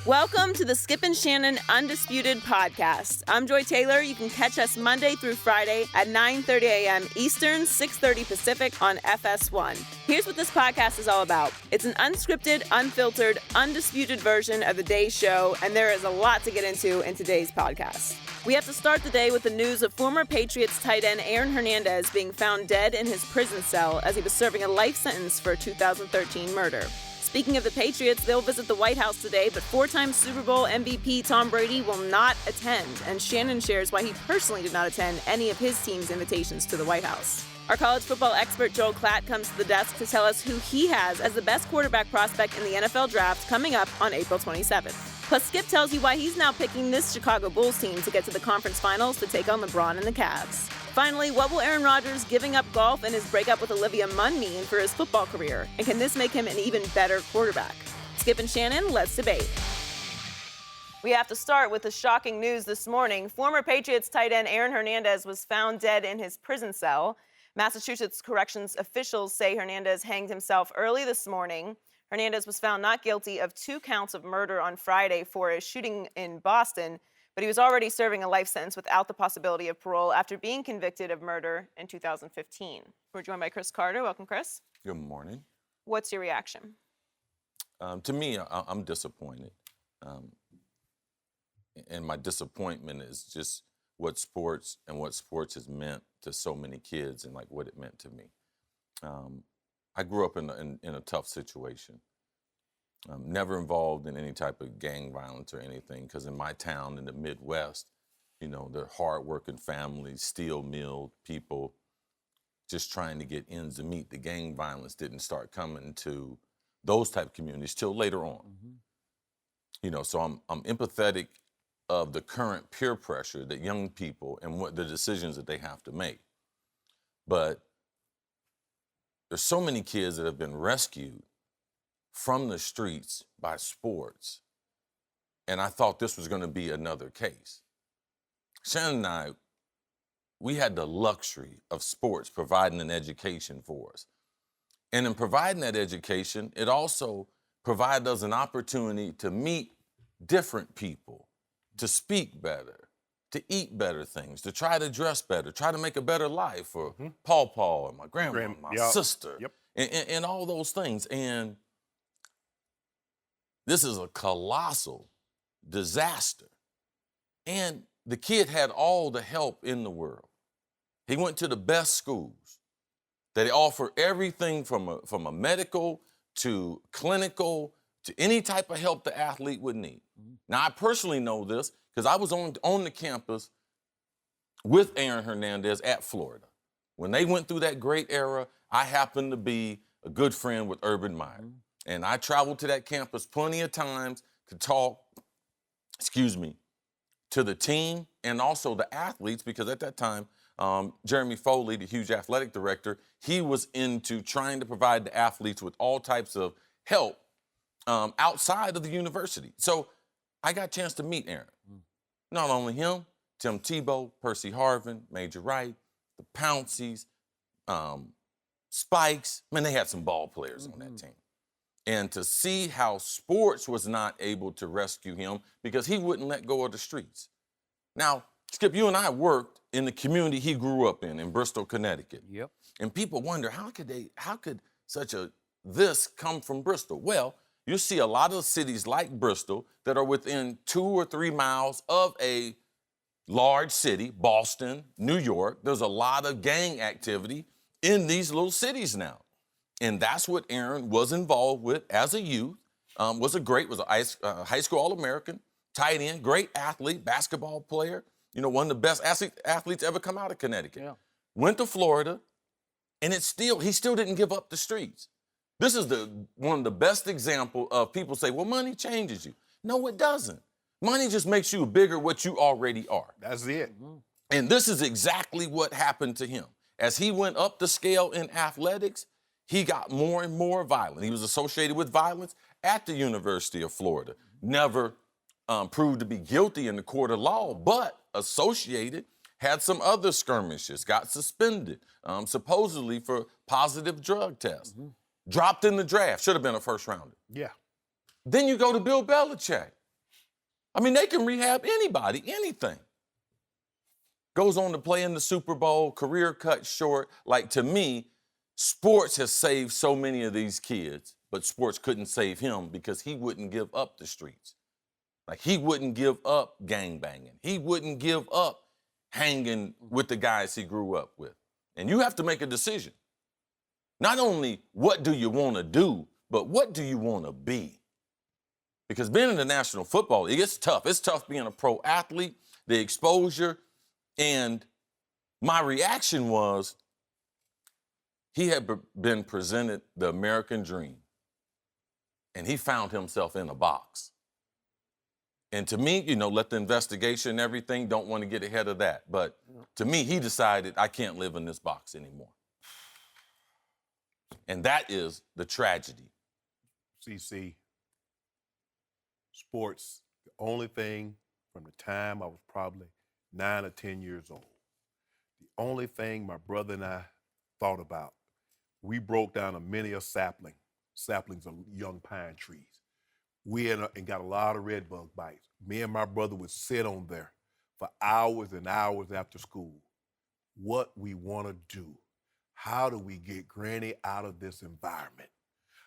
Welcome to the Skip and Shannon Undisputed podcast. I'm Joy Taylor. You can catch us Monday through Friday at 9:30 a.m. Eastern, 6:30 Pacific on FS1. Here's what this podcast is all about. It's an unscripted, unfiltered, undisputed version of the day's show, and there is a lot to get into in today's podcast. We have to start the day with the news of former Patriots tight end Aaron Hernandez being found dead in his prison cell as he was serving a life sentence for a 2013 murder. Speaking of the Patriots, they'll visit the White House today, but four-time Super Bowl MVP Tom Brady will not attend, and Shannon shares why he personally did not attend any of his team's invitations to the White House. Our college football expert Joel Klatt comes to the desk to tell us who he has as the best quarterback prospect in the NFL draft coming up on April 27th. Plus, Skip tells you why he's now picking this Chicago Bulls team to get to the conference finals to take on LeBron and the Cavs. Finally, what will Aaron Rodgers giving up golf and his breakup with Olivia Munn mean for his football career? And can this make him an even better quarterback? Skip and Shannon, let's debate. We have to start with the shocking news this morning. Former Patriots tight end Aaron Hernandez was found dead in his prison cell. Massachusetts corrections officials say Hernandez hanged himself early this morning. Hernandez was found not guilty of 2 counts of murder on Friday for a shooting in Boston, but he was already serving a life sentence without the possibility of parole after being convicted of murder in 2015. We're joined by Chris Carter. Welcome, Chris. Good morning. What's your reaction? To me, I'm disappointed. And my disappointment is just what sports has meant to so many kids and like what it meant to me. I grew up in a tough situation. Never involved in any type of gang violence or anything, because in my town in the Midwest, you know, they're hardworking families, steel mill people, just trying to get ends to meet. The gang violence didn't start coming to those type of communities till later on. Mm-hmm. You know, so I'm empathetic of the current peer pressure that young people and what the decisions that they have to make. But there's so many kids that have been rescued from the streets by sports, and I thought this was going to be another case. Shannon and I, we had the luxury of sports providing an education for us. And in providing that education, it also provided us an opportunity to meet different people, to speak better, to eat better things, to try to dress better, try to make a better life for Paw and my grandma, my sister, and all those things. And this is a colossal disaster. And the kid had all the help in the world. He went to the best schools. They offer everything from a medical to clinical to any type of help the athlete would need. Now, I personally know this because I was on the campus with Aaron Hernandez at Florida. When they went through that great era, I happened to be a good friend with Urban Meyer. And I traveled to that campus plenty of times to talk, to the team and also the athletes, because at that time, Jeremy Foley, the huge athletic director, he was into trying to provide the athletes with all types of help outside of the university. So I got a chance to meet Aaron. Not only him, Tim Tebow, Percy Harvin, Major Wright, the Pounceys, Spikes. Man, they had some ball players on that team. And to see how sports was not able to rescue him because he wouldn't let go of the streets. Now, Skip, you and I worked in the community he grew up in Bristol, Connecticut. Yep. And people wonder, how could this come from Bristol? Well, you see a lot of cities like Bristol that are within 2 or 3 miles of a large city, Boston, New York. There's a lot of gang activity in these little cities now. And that's what Aaron was involved with as a youth. Was a high school All-American, tight end, great athlete, basketball player. You know, one of the best athletes ever come out of Connecticut. Yeah. Went to Florida, and he still didn't give up the streets. This is one of the best example of people say, well, money changes you. No, it doesn't. Money just makes you bigger what you already are. That's it. And this is exactly what happened to him. As he went up the scale in athletics, he got more and more violent. He was associated with violence at the University of Florida. Never proved to be guilty in the court of law, but associated, had some other skirmishes, got suspended, supposedly for positive drug tests. Dropped in the draft, should have been a first rounder. Yeah. Then you go to Bill Belichick. I mean, they can rehab anybody, anything. Goes on to play in the Super Bowl, career cut short. Like, to me, sports has saved so many of these kids, but sports couldn't save him because he wouldn't give up the streets. Like, he wouldn't give up gangbanging. He wouldn't give up hanging with the guys he grew up with. And you have to make a decision. Not only what do you want to do, but what do you want to be? Because being in the National Football League, it's tough. It's tough being a pro athlete, the exposure. And my reaction was, he had been presented the American dream, and he found himself in a box. And to me, you know, let the investigation and everything, don't want to get ahead of that. But to me, he decided, I can't live in this box anymore. And that is the tragedy. CC, sports, the only thing from the time I was probably 9 or 10 years old, the only thing my brother and I thought about, we broke down many a sapling. Saplings are young pine trees. We and got a lot of red bug bites. Me and my brother would sit on there for hours and hours after school. What we want to do. How do we get Granny out of this environment?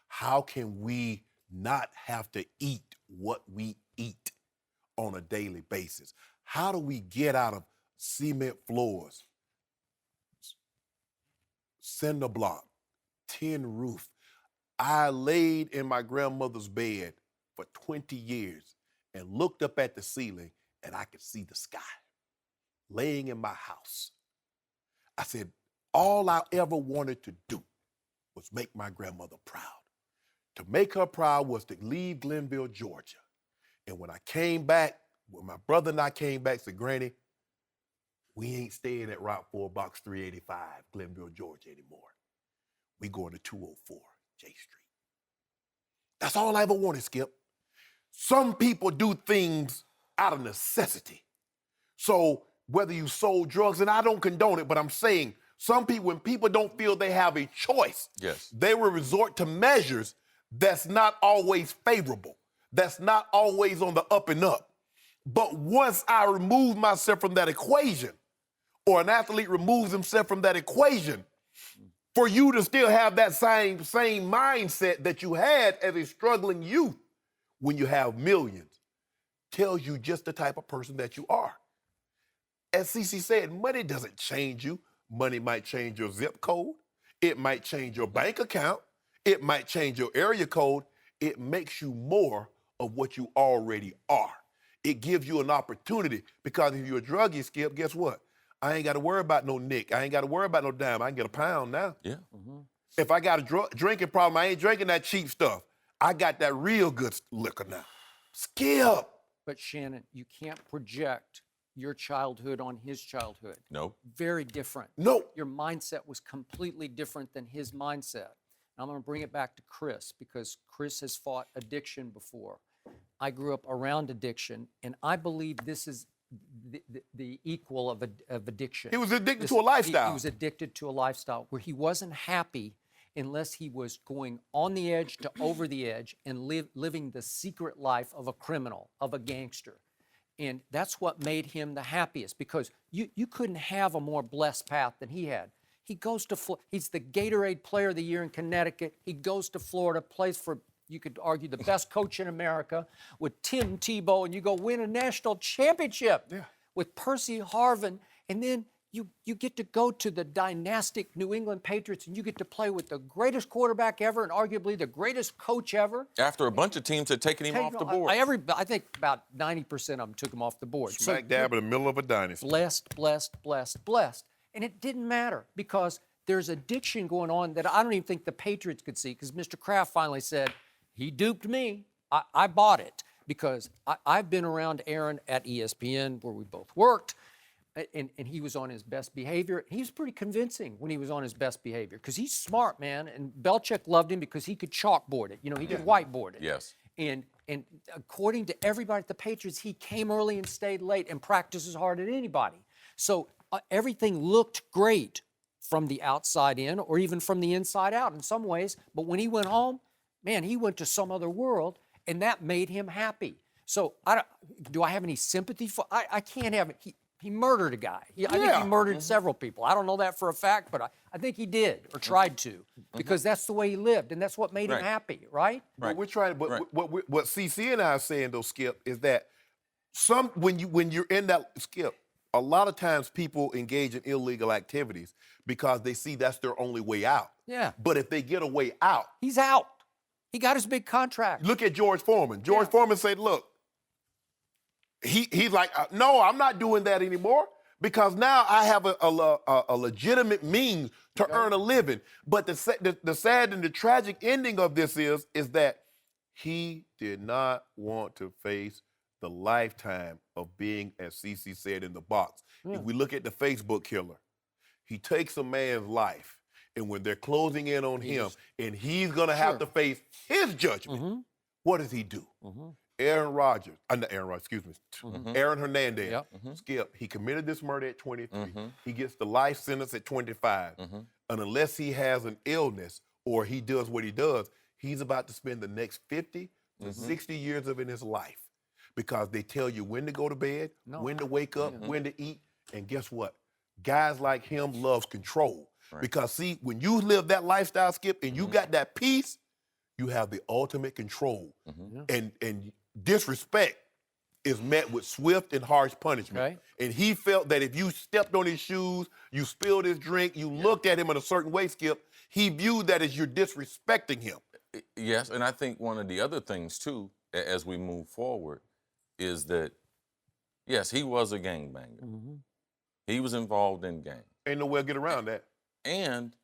How can we not have to eat what we eat on a daily basis? How do we get out of cement floors, cinder block, tin roof? I laid in my grandmother's bed for 20 years and looked up at the ceiling and I could see the sky. Laying in my house. I said, all I ever wanted to do was make my grandmother proud. To make her proud was to leave Glenville, Georgia. And when I came back, when my brother and I came back, said, Granny, we ain't staying at Route 4, Box 385, Glenville, Georgia anymore. We going to 204 J Street. That's all I ever wanted, Skip. Some people do things out of necessity. So whether you sold drugs, and I don't condone it, but I'm saying some people, when people don't feel they have a choice, yes, they will resort to measures that's not always favorable, that's not always on the up and up. But once I remove myself from that equation, or an athlete removes himself from that equation, for you to still have that same mindset that you had as a struggling youth when you have millions, tells you just the type of person that you are. As CC said, money doesn't change you. Money might change your zip code. It might change your bank account. It might change your area code. It makes you more of what you already are. It gives you an opportunity, because if you're a druggie, Skip, guess what? I ain't got to worry about no nick. I ain't got to worry about no dime. I can get a pound now. Yeah. Mm-hmm. If I got a drinking problem, I ain't drinking that cheap stuff. I got that real good liquor now. Skip. But Shannon, you can't project your childhood on his childhood. No. Very different. No. Your mindset was completely different than his mindset. And I'm going to bring it back to Chris, because Chris has fought addiction before. I grew up around addiction, and I believe this is the equal of addiction. He was addicted to a lifestyle. He was addicted to a lifestyle where he wasn't happy unless he was going on the edge to over the edge and living the secret life of a criminal, of a gangster. And that's what made him the happiest, because you couldn't have a more blessed path than he had. He goes to he's the Gatorade Player of the Year in Connecticut. He goes to Florida, plays for, you could argue, the best coach in America with Tim Tebow, and you go win a national championship with Percy Harvin, and then you get to go to the dynastic New England Patriots, and you get to play with the greatest quarterback ever and arguably the greatest coach ever. After a bunch of teams had taken him off the board. I think about 90% of them took him off the board. Smack dab in the middle of a dynasty. Blessed, blessed, blessed, blessed. And it didn't matter, because there's addiction going on that I don't even think the Patriots could see, because Mr. Kraft finally said, he duped me. I bought it, because I've been around Aaron at ESPN, where we both worked, and he was on his best behavior. He was pretty convincing when he was on his best behavior, because he's smart, man. And Belichick loved him because he could chalkboard it. You know, he could whiteboard it. Yes. And according to everybody at the Patriots, he came early and stayed late and practiced as hard as anybody. So everything looked great from the outside in, or even from the inside out in some ways. But when he went home, man, he went to some other world, and that made him happy. So do I have any sympathy for? I can't have it. He murdered a guy. I think he murdered several people. I don't know that for a fact, but I think he did or tried to, because that's the way he lived, and that's what made him happy, right? But we're trying. But what CC and I are saying, though, Skip, is that when you're in that, Skip, a lot of times people engage in illegal activities because they see that's their only way out. Yeah. But if they get a way out, He's out. He got his big contract. look at George Foreman. George Foreman said, "Look." He's like, no, I'm not doing that anymore because now I have a legitimate means to earn a living. But the sad and the tragic ending of this is that he did not want to face the lifetime of being, as CeCe said, in the box. If we look at the Facebook killer, he takes a man's life, and when they're closing in on him, and he's going to have to face his judgment, what does he do? Aaron Rodgers, not Aaron Rodgers, excuse me, Aaron Hernandez, Skip, he committed this murder at 23. He gets the life sentence at 25. And unless he has an illness or he does what he does, he's about to spend the next 50 to 60 years of his life, because they tell you when to go to bed, when to wake up, when to eat. And guess what? Guys like him loves control. Because see, when you live that lifestyle, Skip, and you got that peace, you have the ultimate control. And disrespect is met with swift and harsh punishment. And he felt that if you stepped on his shoes, you spilled his drink, you looked at him in a certain way, Skip, he viewed that as you're disrespecting him. Yes, and I think one of the other things, too, as we move forward, is that, yes, he was a gangbanger. He was involved in gangs. Ain't no way to get around that. And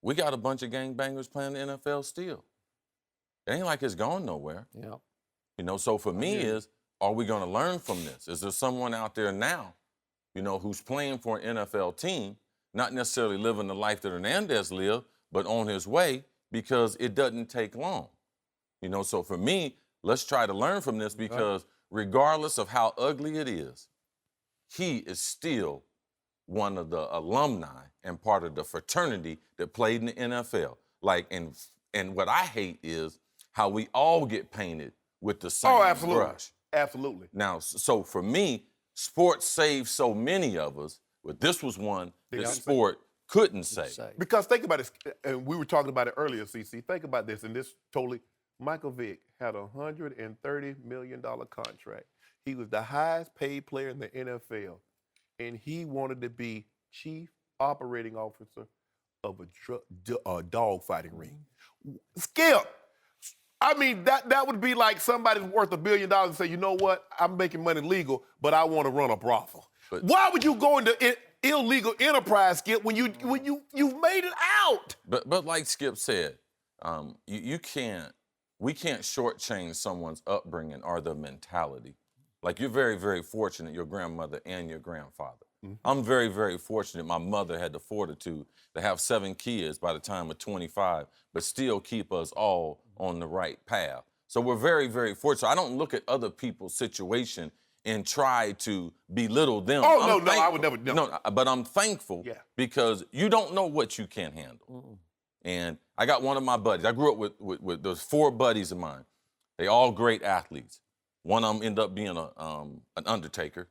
we got a bunch of gangbangers playing the NFL still. It ain't like it's gone nowhere. You know, so for me are we going to learn from this? Is there someone out there now, you know, who's playing for an NFL team, not necessarily living the life that Hernandez lived, but on his way, because it doesn't take long. You know, so for me, let's try to learn from this, because regardless of how ugly it is, he is still one of the alumni and part of the fraternity that played in the NFL. Like, and what I hate is how we all get painted with the same brush. Absolutely. Now, so for me, sports saved so many of us, but this was one that sport couldn't save. Because think about it, and we were talking about it earlier, CC. Think about this, and this totally, Michael Vick had a $130 million contract. He was the highest paid player in the NFL, and he wanted to be chief operating officer of a dog fighting ring. Skip, I mean, that would be like somebody's worth $1 billion and say, you know what, I'm making money legal, but I want to run a brothel. But why would you go into illegal enterprise, Skip, when you've made it out? But like Skip said, we can't shortchange someone's upbringing or their mentality. Like, you're very, very fortunate, your grandmother and your grandfather. I'm very, very fortunate my mother had the fortitude to have 7 kids by the time of 25, but still keep us all on the right path. So we're very, very fortunate. I don't look at other people's situation and try to belittle them. Oh, no, I would never. No, but I'm thankful because you don't know what you can't handle. And I got one of my buddies. I grew up with those 4 buddies of mine. They all great athletes. One of them ended up being an undertaker.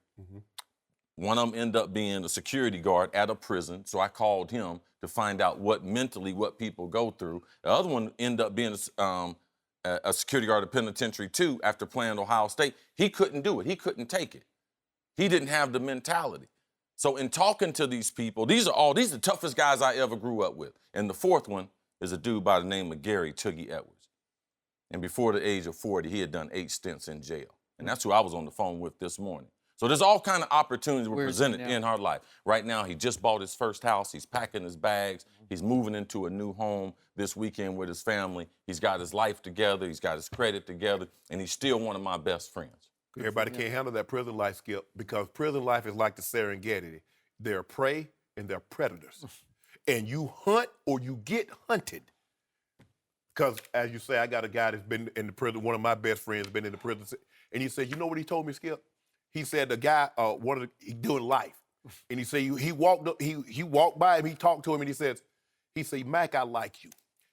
One of them ended up being a security guard at a prison. So I called him to find out what people go through. The other one ended up being a security guard at penitentiary too after playing Ohio State. He couldn't do it. He couldn't take it. He didn't have the mentality. So in talking to these people, these are the toughest guys I ever grew up with. And the 4th one is a dude by the name of Gary Toogie Edwards. And before the age of 40, he had done 8 stints in jail. And that's who I was on the phone with this morning. So there's all kind of opportunities were presented in our life. Right now, he just bought his first house. He's packing his bags. He's moving into a new home this weekend with his family. He's got his life together. He's got his credit together. And he's still one of my best friends. Everybody can't handle that prison life, Skip, because prison life is like the Serengeti. They're prey and they're predators. And you hunt or you get hunted. Because, as you say, I got a guy that's been in the prison, one of my best friends been in the prison. And he said, you know what he told me, Skip? He said the guy he doing life. And he said he walked by him, he talked to him, and he said, Mac, I like you.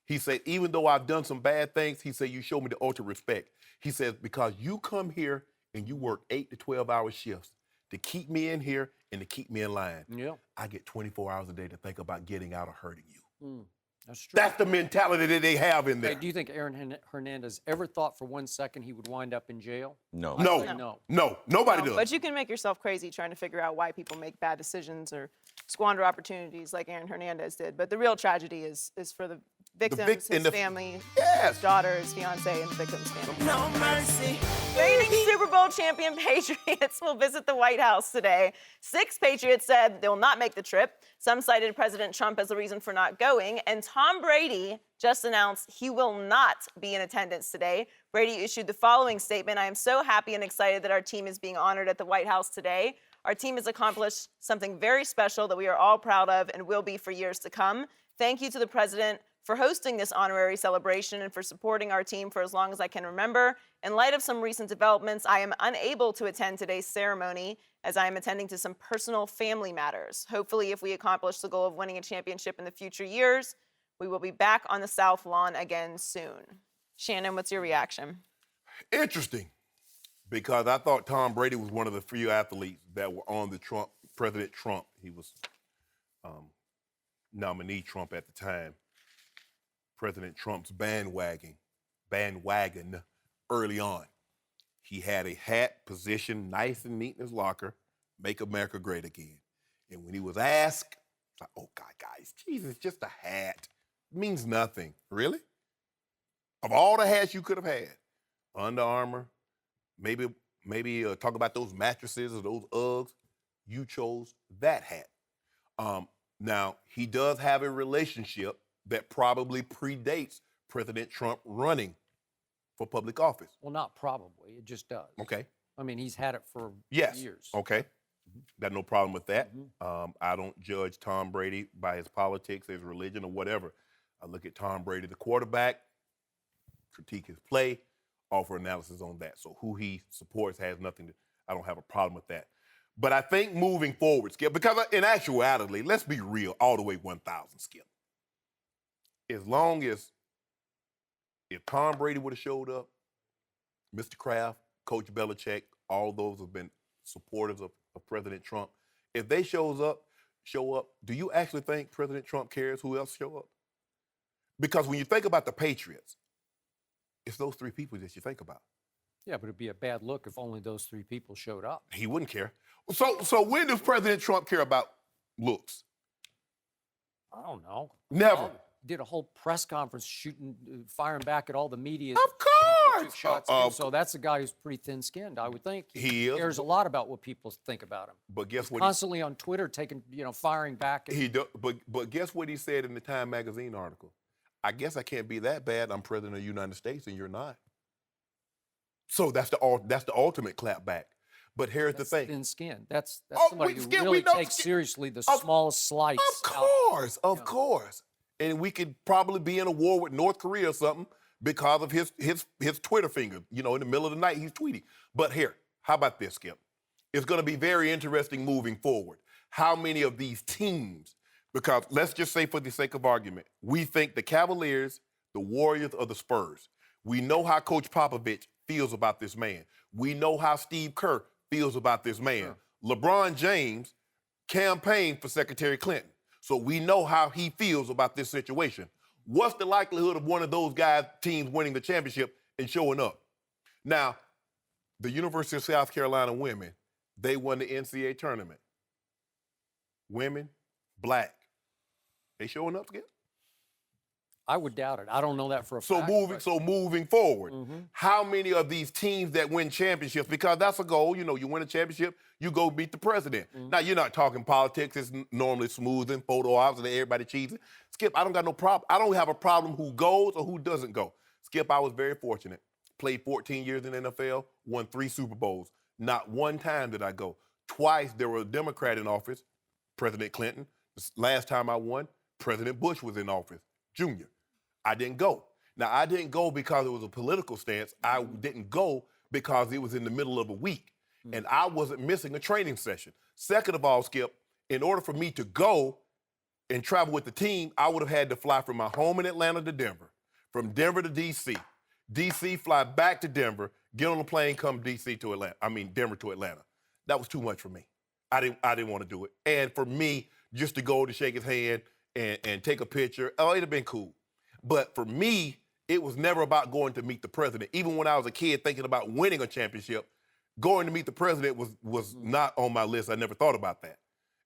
He said, even though I've done some bad things, he said, you show me the ultimate respect. He says, because you come here and you work 8 to 12-hour shifts to keep me in here and to keep me in line. Yeah. I get 24 hours a day to think about getting out or hurting you. That's true. That's the mentality that they have in there. Hey, do you think Aaron Hernandez ever thought for 1 second he would wind up in jail? No. No. No. Nobody No, does. but you can make yourself crazy trying to figure out why people make bad decisions or squander opportunities like Aaron Hernandez did. But the real tragedy is for the victims, his family, his daughter, his fiance, and the victim's family. No mercy. Reigning Super Bowl champion Patriots will visit the White House today. 6 Patriots said they will not make the trip. Some cited President Trump as the reason for not going. And Tom Brady just announced he will not be in attendance today. Brady issued the following statement: I am so happy and excited that our team is being honored at the White House today. Our team has accomplished something very special that we are all proud of and will be for years to come. Thank you to the president for hosting this honorary celebration and for supporting our team for as long as I can remember. In light of some recent developments, I am unable to attend today's ceremony as I am attending to some personal family matters. Hopefully, if we accomplish the goal of winning a championship in the future years, we will be back on the South Lawn again soon. Shannon, what's your reaction? Interesting, because I thought Tom Brady was one of the few athletes that were on the President Trump. He was nominee Trump at the time. President Trump's bandwagon early on. He had a hat positioned nice and neat in his locker, make America great again. And when he was asked, it's like, oh, God, guys, Jesus, it's just a hat. It means nothing. Really? Of all the hats you could have had, Under Armour, maybe talk about those mattresses or those Uggs, you chose that hat. Now, he does have a relationship that probably predates President Trump running for public office. Well, not probably. It just does. Okay. I mean, he's had it for Yes. years. Okay. Got no problem with that. I don't judge Tom Brady by his politics, his religion, or whatever. I look at Tom Brady, the quarterback, critique his play, offer analysis on that. So who he supports has nothing to, I don't have a problem with that. But I think moving forward, Skip, because in actuality, let's be real, all the way 1,000, Skip. As long as if Tom Brady would have showed up, Mr. Kraft, Coach Belichick, all those have been supporters of President Trump. If they show up, do you actually think President Trump cares who else show up? Because when you think about the Patriots, it's those 3 people that you think about. Yeah, but it'd be a bad look if only those 3 people showed up. He wouldn't care. So when does President Trump care about looks? I don't know. Never. Did a whole press conference shooting, firing back at all the media. Of course. Shots. So that's a guy who's pretty thin-skinned, I would think. He is. Cares a lot about what people think about him. But guess what? Constantly on Twitter, firing back. But guess what he said in the Time magazine article? I guess I can't be that bad. I'm president of the United States and you're not. So that's the ultimate clapback. But here's the thing. Thin skin. That's Oh, somebody we- who Skip, really we know takes Skip- seriously the smallest slice. Of course. And we could probably be in a war with North Korea or something because of his Twitter finger. You know, in the middle of the night, he's tweeting. But here, how about this, Skip? It's going to be very interesting moving forward. How many of these teams, because let's just say for the sake of argument, we think the Cavaliers, the Warriors, or the Spurs. We know how Coach Popovich feels about this man. We know how Steve Kerr feels about this man. Sure. LeBron James campaigned for Secretary Clinton. So we know how he feels about this situation. What's the likelihood of one of those guys' teams winning the championship and showing up? Now, the University of South Carolina women, they won the NCAA tournament. Women, black. They showing up together? I would doubt it. I don't know that for a So fact. moving forward, how many of these teams that win championships, because that's a goal, you know, you win a championship, you go beat the president. Now, you're not talking politics. It's normally smoothing, photo ops, and everybody cheating. Skip, I don't got no problem. I don't have a problem who goes or who doesn't go. Skip, I was very fortunate. Played 14 years in the NFL, won 3 Super Bowls. Not one time did I go. Twice there was a Democrat in office, President Clinton. Last time I won, President Bush was in office, Jr. I didn't go. Now, I didn't go because it was a political stance. I didn't go because it was in the middle of a week, and I wasn't missing a training session. Second of all, Skip, in order for me to go, and travel with the team, I would have had to fly from my home in Atlanta to Denver, from Denver to D.C., D.C. fly back to Denver, get on a plane, come Denver to Atlanta. That was too much for me. I didn't want to do it. And for me, just to go to shake his hand and take a picture, it'd have been cool. But for me, it was never about going to meet the president. Even when I was a kid thinking about winning a championship, going to meet the president was not on my list. I never thought about that.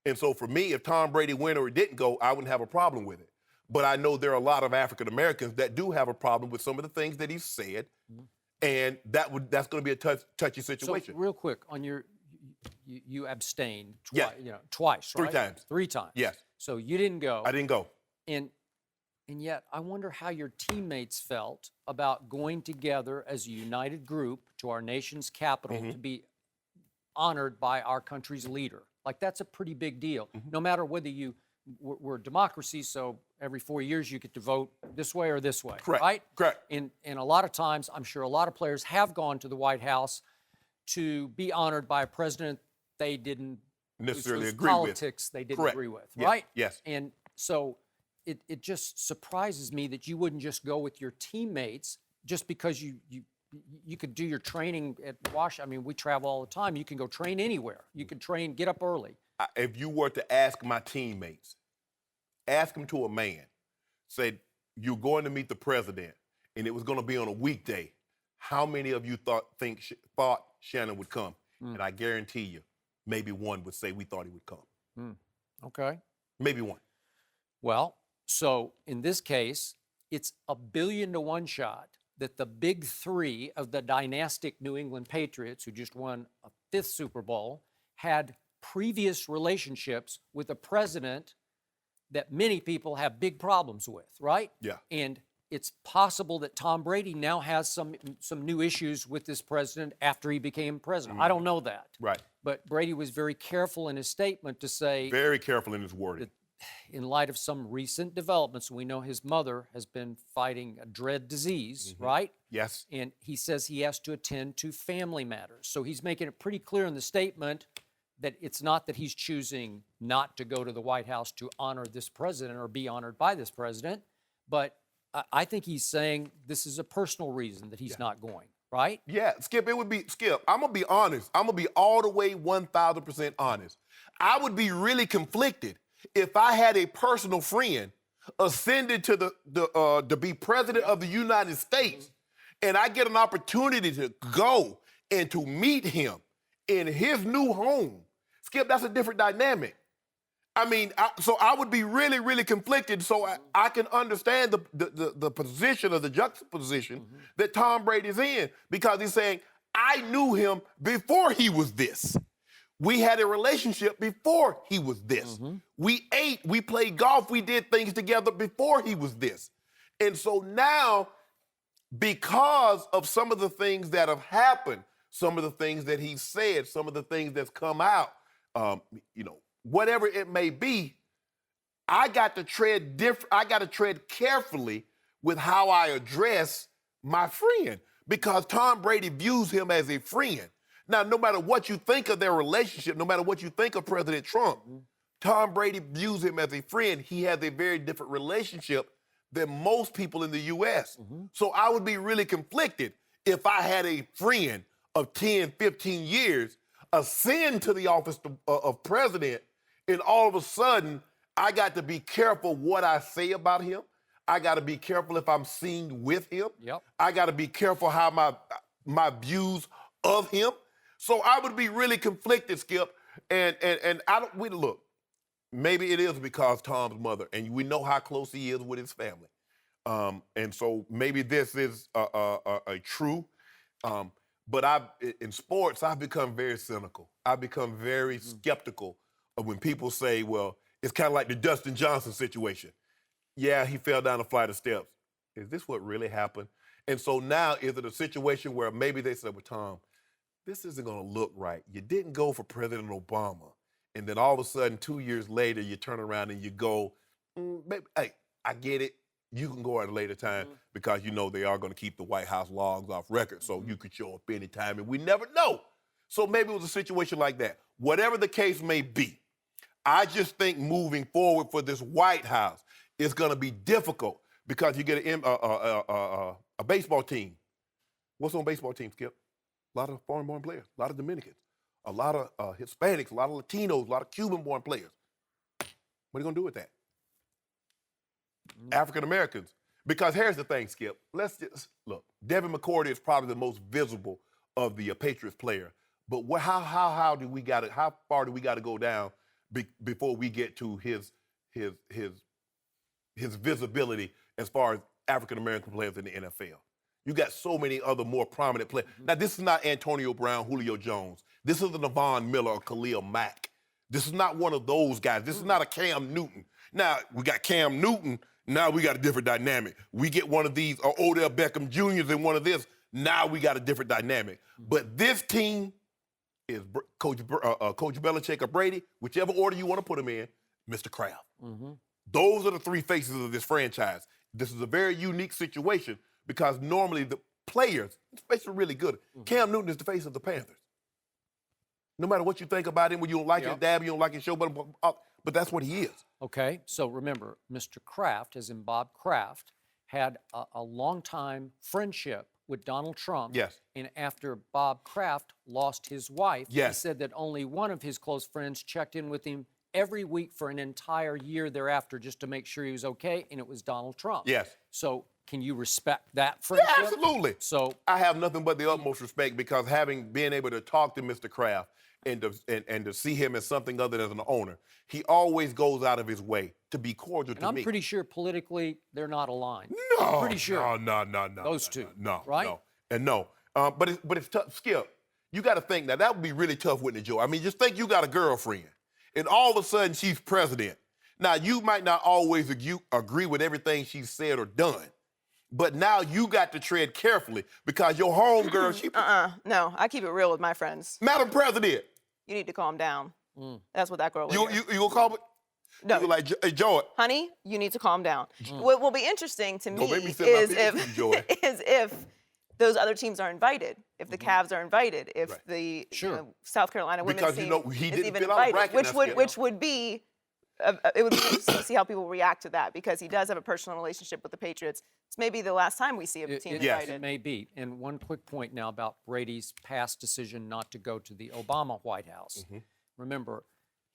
And so for me, if Tom Brady went or didn't go, I wouldn't have a problem with it. But I know there are a lot of African Americans that do have a problem with some of the things that he said, and that's going to be a touchy situation. So real quick, on you abstained Twice, twice, right? 3 times. 3 times. Yes. So you didn't go. I didn't go. And yet, I wonder how your teammates felt about going together as a united group to our nation's capital to be honored by our country's leader. Like, that's a pretty big deal. No matter whether we're a democracy, so every 4 years you get to vote this way or this way, Correct. right? Correct. And a lot of times, I'm sure a lot of players have gone to the White House to be honored by a president they didn't necessarily whose agree with. politics they didn't Correct. agree with, Yes. right? Yes. And so it just surprises me that you wouldn't just go with your teammates just because you could do your training at Washington. I mean, we travel all the time. You can go train anywhere. You can train, get up early. If you were to ask my teammates, ask them to a man, say, you're going to meet the president, and it was going to be on a weekday, how many of you thought Shannon would come? And I guarantee you, maybe one would say we thought he would come. Okay. Maybe one. Well, so in this case, it's a 1 billion to 1 shot that the big 3 of the dynastic New England Patriots, who just won a 5th Super Bowl, had previous relationships with a president that many people have big problems with, right? Yeah. And it's possible that Tom Brady now has some new issues with this president after he became president. I don't know that. Right. But Brady was very careful in his statement to say, Very careful in his wording. in light of some recent developments, we know his mother has been fighting a dread disease, right? Yes. And he says he has to attend to family matters. So he's making it pretty clear in the statement that it's not that he's choosing not to go to the White House to honor this president or be honored by this president, but I think he's saying this is a personal reason that he's not going, right? Yeah, Skip, Skip, I'm going to be honest. I'm going to be all the way 1,000% honest. I would be really conflicted if I had a personal friend ascended to be president of the United States, and I get an opportunity to go and to meet him in his new home. Skip, that's a different dynamic. I mean, so I would be really, really conflicted. So I can understand the position or the juxtaposition that Tom Brady's in, because he's saying, I knew him before he was this. We had a relationship before he was this. We ate, we played golf, we did things together before he was this. And so now, because of some of the things that have happened, some of the things that he said, some of the things that's come out, whatever it may be, I got to tread carefully with how I address my friend, because Tom Brady views him as a friend. Now, no matter what you think of their relationship, no matter what you think of President Trump, Tom Brady views him as a friend. He has a very different relationship than most people in the U.S. So I would be really conflicted if I had a friend of 10, 15 years ascend to the office of president, and all of a sudden, I got to be careful what I say about him. I got to be careful if I'm seen with him. I got to be careful how my views of him. So I would be really conflicted, Skip. And look, maybe it is because Tom's mother, and we know how close he is with his family. And so maybe this is a true. But in sports, I've become very cynical. I've become very skeptical of when people say, well, it's kind of like the Dustin Johnson situation. Yeah, he fell down a flight of steps. Is this what really happened? And so now, is it a situation where maybe they said, well, Tom, this isn't going to look right. You didn't go for President Obama. And then all of a sudden, 2 years later, you turn around and you go, maybe, hey, I get it. You can go at a later time because you know they are going to keep the White House logs off record, so you could show up anytime, and we never know. So maybe it was a situation like that. Whatever the case may be, I just think moving forward for this White House, it's going to be difficult because you get a baseball team. What's on a baseball team, Skip? A lot of foreign-born players, a lot of Dominicans, a lot of Hispanics, a lot of Latinos, a lot of Cuban-born players. What are you going to do with that? African-Americans. Because here's the thing, Skip. Let's just look. Devin McCourty is probably the most visible of the Patriots player. But how far do we got to go down before we get to his visibility as far as African-American players in the NFL? You got so many other more prominent players. Now, this is not Antonio Brown, Julio Jones. This isn't a Von Miller or Khalil Mack. This is not one of those guys. This is not a Cam Newton. Now, we got Cam Newton. Now we got a different dynamic. We get one of these, or Odell Beckham Jr.'s and one of this. Now we got a different dynamic. But this team is Coach Belichick or Brady, whichever order you want to put them in, Mr. Kraft. Those are the three faces of this franchise. This is a very unique situation because normally the players, especially really good, Cam Newton is the face of the Panthers. No matter what you think about him, when you don't like his dad, you don't like his show, but that's what he is. Okay, so remember, Mr. Kraft, as in Bob Kraft, had a long-time friendship with Donald Trump. Yes. And after Bob Kraft lost his wife, he Yes. said that only one of his close friends checked in with him every week for an entire year thereafter just to make sure he was okay, and it was Donald Trump. Yes. So can you respect that friendship? Yeah, absolutely. So I have nothing but the utmost respect because been able to talk to Mr. Kraft and to see him as something other than an owner, he always goes out of his way to be cordial to I'm me. pretty sure politically they're not aligned. No, I'm pretty sure. No. Those two. No. Right? No. And no. But it's tough. Skip, you got to think now that would be really tough, Whitney Joe. I mean, just think you got a girlfriend, and all of a sudden she's president. Now you might not always agree with everything she's said or done, but now you got to tread carefully because your homegirl, she. No, I keep it real with my friends. Madam President. You need to calm down. That's what that girl was. You gonna call me? No. You like, hey, Joy. Honey, you need to calm down. What will be interesting to me Don't make me say my is business, Joy. if those other teams are invited, if the Cavs are invited, if the South Carolina women's Because, team he is didn't even fill out a invited, bracket, which would be it would be interesting to see how people react to that because he does have a personal relationship with the Patriots. It's maybe the last time we see a team invited. It may be. And one quick point now about Brady's past decision not to go to the Obama White House. Remember,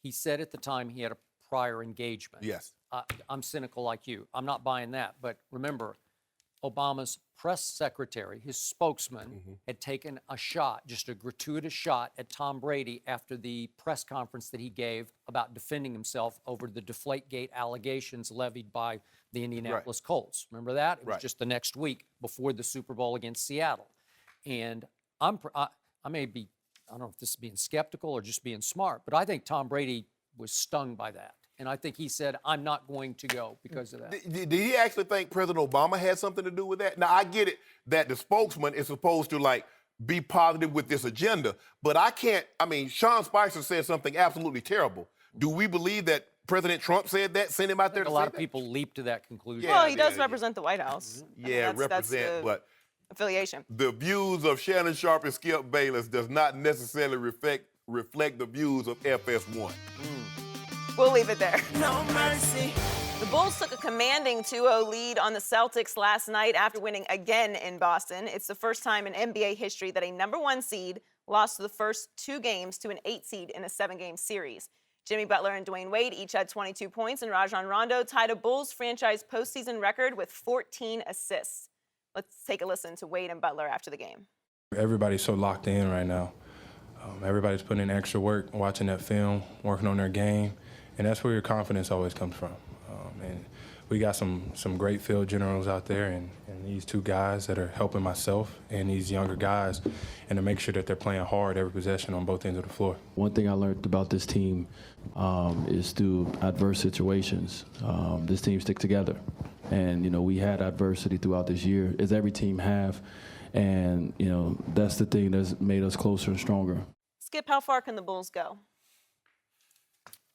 he said at the time he had a prior engagement. Yes. I'm cynical like you. I'm not buying that. But remember, Obama's press secretary, his spokesman, had taken a shot, just a gratuitous shot at Tom Brady after the press conference that he gave about defending himself over the Deflategate allegations levied by the Indianapolis Colts. Remember that? It was just the next week before the Super Bowl against Seattle. And I may be, I don't know if this is being skeptical or just being smart, but I think Tom Brady was stung by that. And I think he said, I'm not going to go because of that. Did he actually think President Obama had something to do with that? Now, I get it that the spokesman is supposed to, be positive with this agenda, but Sean Spicer said something absolutely terrible. Do we believe that President Trump said that, sent him out there to say that? A lot of people leap to that conclusion. Well, he does represent the White House. That's the affiliation. The views of Shannon Sharpe and Skip Bayless does not necessarily reflect the views of FS1. We'll leave it there. No mercy. The Bulls took a commanding 2-0 lead on the Celtics last night after winning again in Boston. It's the first time in NBA history that a number 1 seed lost the first 2 games to an 8 seed in a 7-game series. Jimmy Butler and Dwayne Wade each had 22 points, and Rajon Rondo tied a Bulls franchise postseason record with 14 assists. Let's take a listen to Wade and Butler after the game. Everybody's so locked in right now. Everybody's putting in extra work, watching that film, working on their game, and that's where your confidence always comes from. And we got some great field generals out there, and these 2 guys that are helping myself and these younger guys, and to make sure that they're playing hard every possession on both ends of the floor. One thing I learned about this team is through adverse situations, this team stick together. And, we had adversity throughout this year, as every team have. And, that's the thing that's made us closer and stronger. Skip, how far can the Bulls go?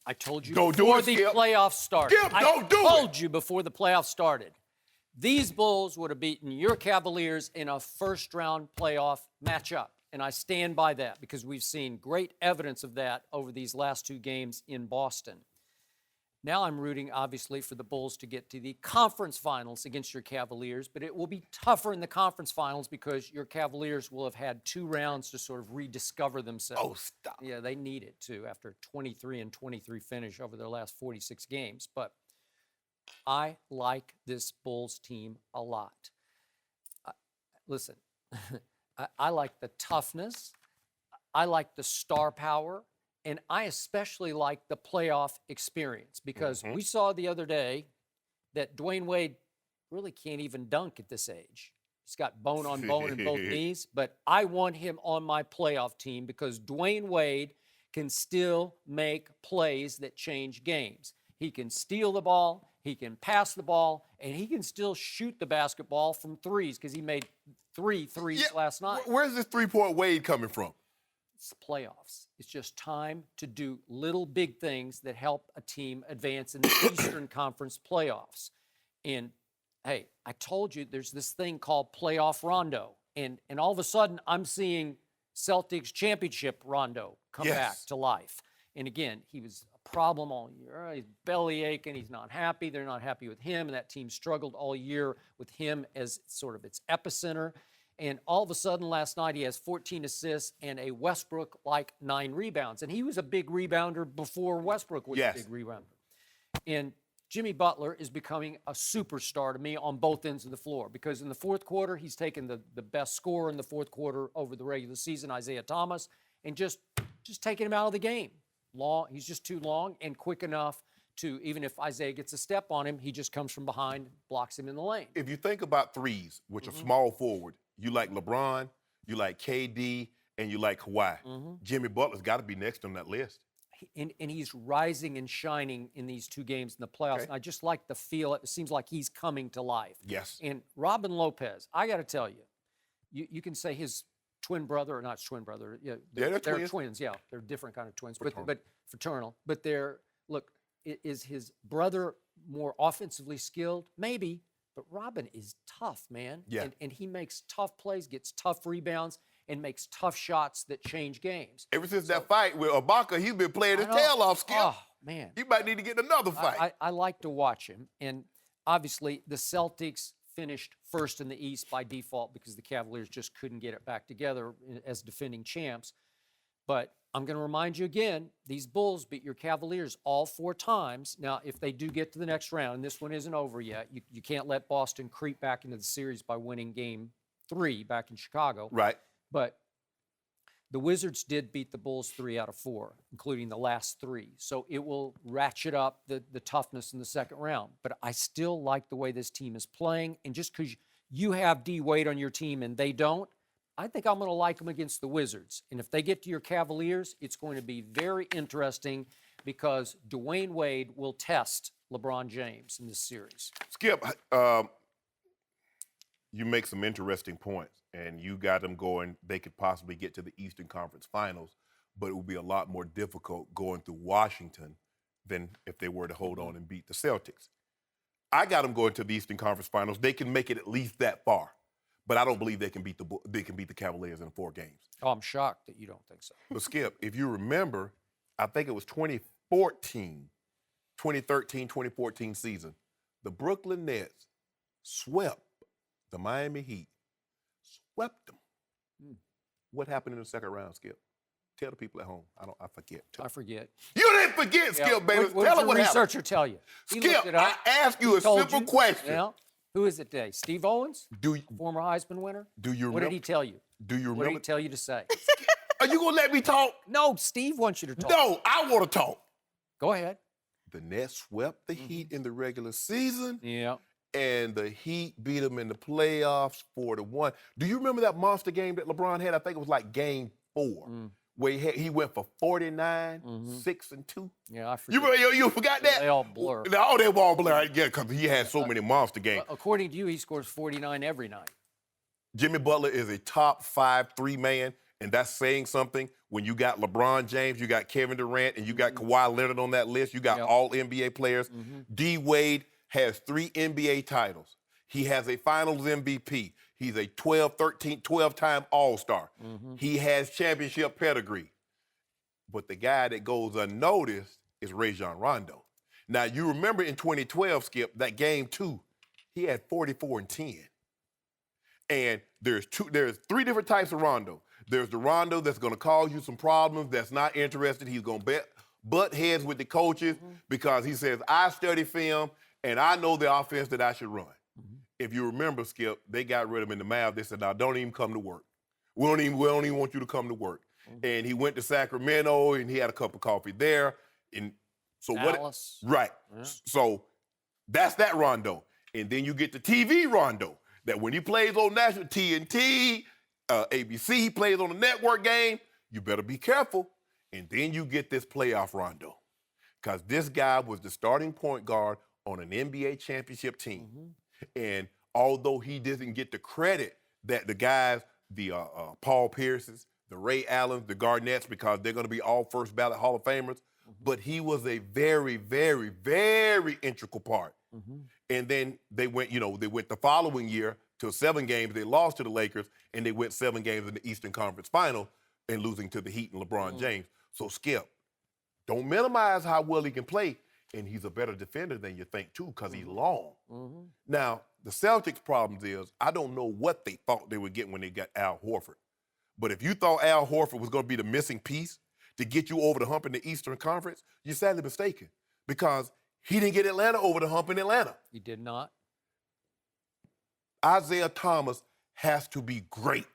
I told you Don't do before it, the Skip. playoffs started. Skip, don't do it. I told you before the playoffs started. These Bulls would have beaten your Cavaliers in a first-round playoff matchup. And I stand by that because we've seen great evidence of that over these last 2 games in Boston. Now I'm rooting, obviously, for the Bulls to get to the conference finals against your Cavaliers, but it will be tougher in the conference finals because your Cavaliers will have had 2 rounds to sort of rediscover themselves. Oh, stop. Yeah, they need it to after 23-23 finish over their last 46 games. But I like this Bulls team a lot. Listen, I like the toughness. I like the star power. And I especially like the playoff experience because we saw the other day that Dwayne Wade really can't even dunk at this age. He's got bone on bone in both knees, but I want him on my playoff team because Dwayne Wade can still make plays that change games. He can steal the ball, he can pass the ball, and he can still shoot the basketball from threes because he made 3 threes last night. Where's this 3-point Wade coming from? It's playoffs. It's just time to do little big things that help a team advance in the Eastern Conference playoffs. And hey, I told you there's this thing called playoff rondo. And all of a sudden I'm seeing Celtics championship rondo come back to life. And again, he was a problem all year. He's belly aching. He's not happy. They're not happy with him. And that team struggled all year with him as sort of its epicenter. And all of a sudden last night he has 14 assists and a Westbrook-like 9 rebounds. And he was a big rebounder before Westbrook was a big rebounder. And Jimmy Butler is becoming a superstar to me on both ends of the floor because in the fourth quarter he's taken the best scorer in the fourth quarter over the regular season, Isaiah Thomas, and just taking him out of the game. He's just too long and quick enough to, even if Isaiah gets a step on him, he just comes from behind, blocks him in the lane. If you think about threes, which are small forward, you like LeBron, you like KD, and you like Kawhi. Jimmy Butler's got to be next on that list. And he's rising and shining in these 2 games in the playoffs. And I just like the feel. It seems like he's coming to life. Yes. And Robin Lopez, I got to tell you, you can say his twin brother, or not twin brother. Yeah, they're twins. Yeah, they're different kind of twins, but fraternal. But is his brother more offensively skilled? Maybe. But Robin is tough, man. Yeah. And he makes tough plays, gets tough rebounds, and makes tough shots that change games. Ever since that fight with Ibaka, he's been playing his tail off, Skip. Oh, man. He might need to get another fight. I like to watch him. And obviously, the Celtics finished first in the East by default because the Cavaliers just couldn't get it back together as defending champs. But I'm going to remind you again, these Bulls beat your Cavaliers all 4 times. Now, if they do get to the next round, and this one isn't over yet, you can't let Boston creep back into the series by winning Game 3 back in Chicago. Right. But the Wizards did beat the Bulls 3 out of 4, including the last 3. So it will ratchet up the toughness in the second round. But I still like the way this team is playing. And just because you have D. Wade on your team and they don't, I think I'm going to like them against the Wizards. And if they get to your Cavaliers, it's going to be very interesting because Dwayne Wade will test LeBron James in this series. Skip, you make some interesting points, and you got them going. They could possibly get to the Eastern Conference Finals, but it would be a lot more difficult going through Washington than if they were to hold on and beat the Celtics. I got them going to the Eastern Conference Finals. They can make it at least that far. But I don't believe they can beat the Cavaliers in 4 games. Oh, I'm shocked that you don't think so. But Skip, if you remember, I think it was 2013, 2014 season, the Brooklyn Nets swept the Miami Heat, swept them. What happened in the second round, Skip? Tell the people at home. I forget. I forget. You didn't forget, Skip, baby. What Tell did them what your happened. researcher tell you? He Skip, I asked you a simple question. Yeah. Who is it today? Steve Owens? Former Heisman winner? Do you remember? What did he tell you? Do you remember? What did he tell you to say? Are you going to let me talk? No, Steve wants you to talk. No, I want to talk. Go ahead. The Nets swept the Heat in the regular season. Yeah. And the Heat beat them in the playoffs 4-1. Do you remember that monster game that LeBron had? I think it was like Game 4, where he went for 49, 6-2. Yeah, I forget. You forgot that? They all blur. No, they all blur. Yeah, because he had so many monster games. According to you, he scores 49 every night. Jimmy Butler is a top 5 3-man, and that's saying something. When you got LeBron James, you got Kevin Durant, and you got Kawhi Leonard on that list, you got all NBA players. D. Wade has 3 NBA titles. He has a finals MVP. He's a 12-time All-Star. He has championship pedigree. But the guy that goes unnoticed is Rajon Rondo. Now, you remember in 2012, Skip, that game 2, he had 44 and 10. And there's 3 different types of Rondo. There's the Rondo that's going to cause you some problems, that's not interested. He's going to butt heads with the coaches because he says, I study film and I know the offense that I should run. If you remember, Skip, they got rid of him in the Mavs. They said, now don't even come to work. We don't even want you to come to work. And he went to Sacramento and he had a cup of coffee there. And so Dallas. Right. Yeah. So that's that Rondo. And then you get the TV Rondo, that when he plays on national TNT, ABC, he plays on the network game, you better be careful. And then you get this playoff Rondo. Because this guy was the starting point guard on an NBA championship team. And although he doesn't get the credit that the guys, the Paul Pierces, the Ray Allens, the Garnetts, because they're going to be all first ballot Hall of Famers, but he was a very, very, very integral part. And then they went the following year to 7 games. They lost to the Lakers, and they went 7 games in the Eastern Conference Final and losing to the Heat and LeBron James. So, Skip, don't minimize how well he can play. And he's a better defender than you think, too, because he's long. Now, the Celtics' problem is, I don't know what they thought they would get when they got Al Horford. But if you thought Al Horford was going to be the missing piece to get you over the hump in the Eastern Conference, you're sadly mistaken. Because he didn't get Atlanta over the hump in Atlanta. He did not. Isaiah Thomas has to be great.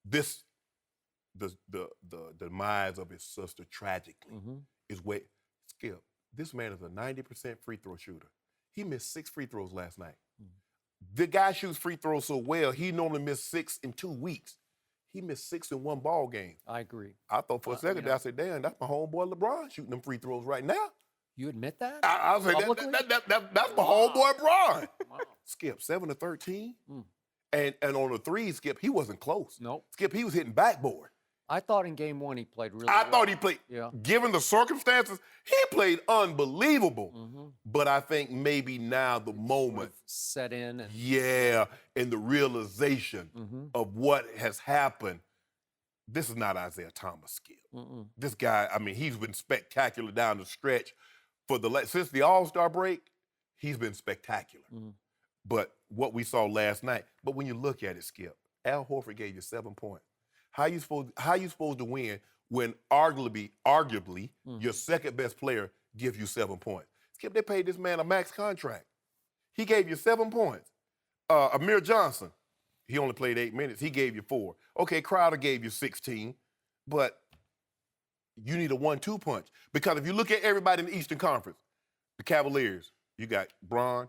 The demise of his sister, tragically, is where, Skip, this man is a 90% free throw shooter. He missed 6 free throws last night. The guy shoots free throws so well, he normally missed 6 in 2 weeks. He missed 6 in 1 ball game. I agree. I thought for a second, I said, damn, that's my homeboy LeBron shooting them free throws right now. You admit that? I said, that's my homeboy LeBron. Wow. Skip, 7 to 13. And on the 3, Skip, he wasn't close. Nope. Skip, he was hitting backboard. I thought in game 1 he played really well. I thought he played, given the circumstances, he played unbelievable. But I think maybe now the moment set in. And and the realization of what has happened. This is not Isaiah Thomas, Skip. This guy, I mean, he's been spectacular down the stretch. Since the All-Star break, he's been spectacular. But what we saw last night, but when you look at it, Skip, Al Horford gave you 7 points. How you supposed to win when arguably your second best player gives you 7 points? Skip, they paid this man a max contract. He gave you 7 points. Amir Johnson, he only played 8 minutes. He gave you 4. Okay, Crowder gave you 16, but you need a 1-2 punch. Because if you look at everybody in the Eastern Conference, the Cavaliers, you got Bron,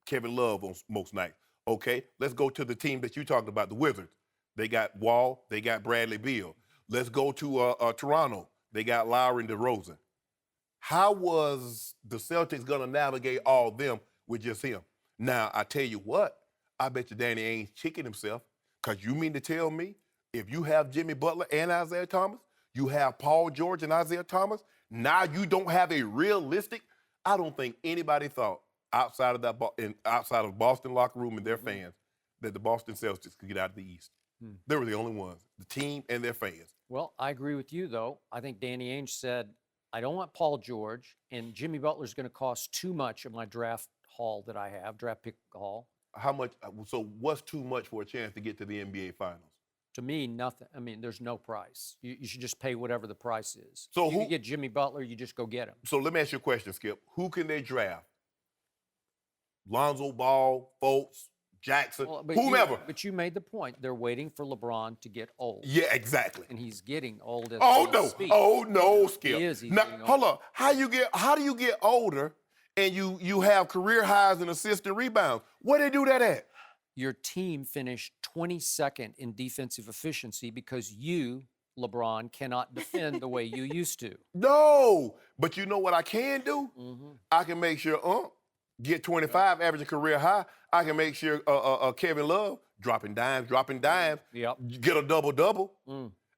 Kevin Love on most nights. Okay, let's go to the team that you talked about, the Wizards. They got Wall, they got Bradley Beal. Let's go to Toronto. They got Lowry and DeRozan. How was the Celtics going to navigate all of them with just him? Now, I tell you what, I bet you Danny Ainge's kicking himself, because you mean to tell me if you have Jimmy Butler and Isaiah Thomas, you have Paul George and Isaiah Thomas, now you don't have a realistic, I don't think anybody thought outside of Boston locker room and their fans that the Boston Celtics could get out of the East. They were the only ones, the team and their fans. Well, I agree with you, though. I think Danny Ainge said, I don't want Paul George, and Jimmy Butler's going to cost too much of my draft haul that I have, draft pick haul. How much? So what's too much for a chance to get to the NBA Finals? To me, nothing. I mean, there's no price. You should just pay whatever the price is. So if you can get Jimmy Butler, you just go get him. So let me ask you a question, Skip. Who can they draft? Lonzo Ball, Fultz, Jackson, whomever. But you made the point. They're waiting for LeBron to get old. Yeah, exactly. And he's getting old. Oh no, Skip. He is. Now, hold on. How do you get older and you have career highs in assists and rebounds? Where they do that at? Your team finished 22nd in defensive efficiency because you, LeBron, cannot defend the way you used to. No, but you know what I can do? I can make sure get 25, average a career high. I can make sure Kevin Love dropping dimes, get a double-double.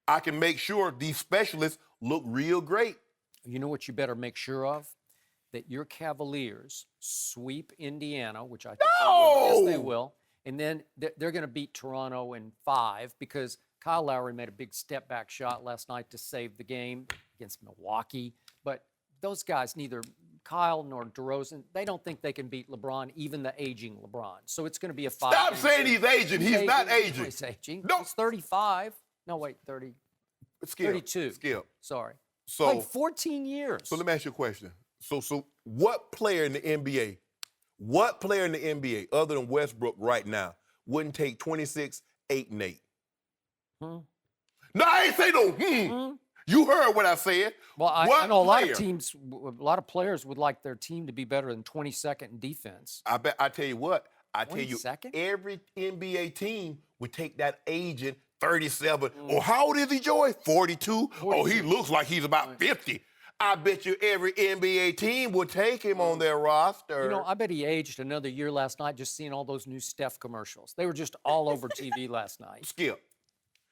I can make sure these specialists look real great. You know what you better make sure of? that your Cavaliers sweep Indiana, which I think they will. Yes, they No! will. And then they're going to beat Toronto in 5 because Kyle Lowry made a big step-back shot last night to save the game against Milwaukee. But those guys, neither Kyle nor DeRozan, they don't think they can beat LeBron, even the aging LeBron. So it's going to be a 5. Stop saying he's aging. He's not aging. He's aging. No. He's 35. No, wait, 30. Skip. 32. Skip. Sorry. So, Played 14 years. so let me ask you a question. So what player in the NBA, other than Westbrook right now, wouldn't take 26, 8, and 8? No, I ain't say no. You heard what I said. Well, I What know a lot player? of teams, a lot of players would like their team to be better than 22nd in defense. I tell you what. I tell you, 22nd? every NBA team would take that agent 37. Or how old is he, Joy? 42? Oh, he looks like he's about 50. I bet you every NBA team would take him on their roster. You know, I bet he aged another year last night just seeing all those new Steph commercials. They were just all over TV last night. Skip,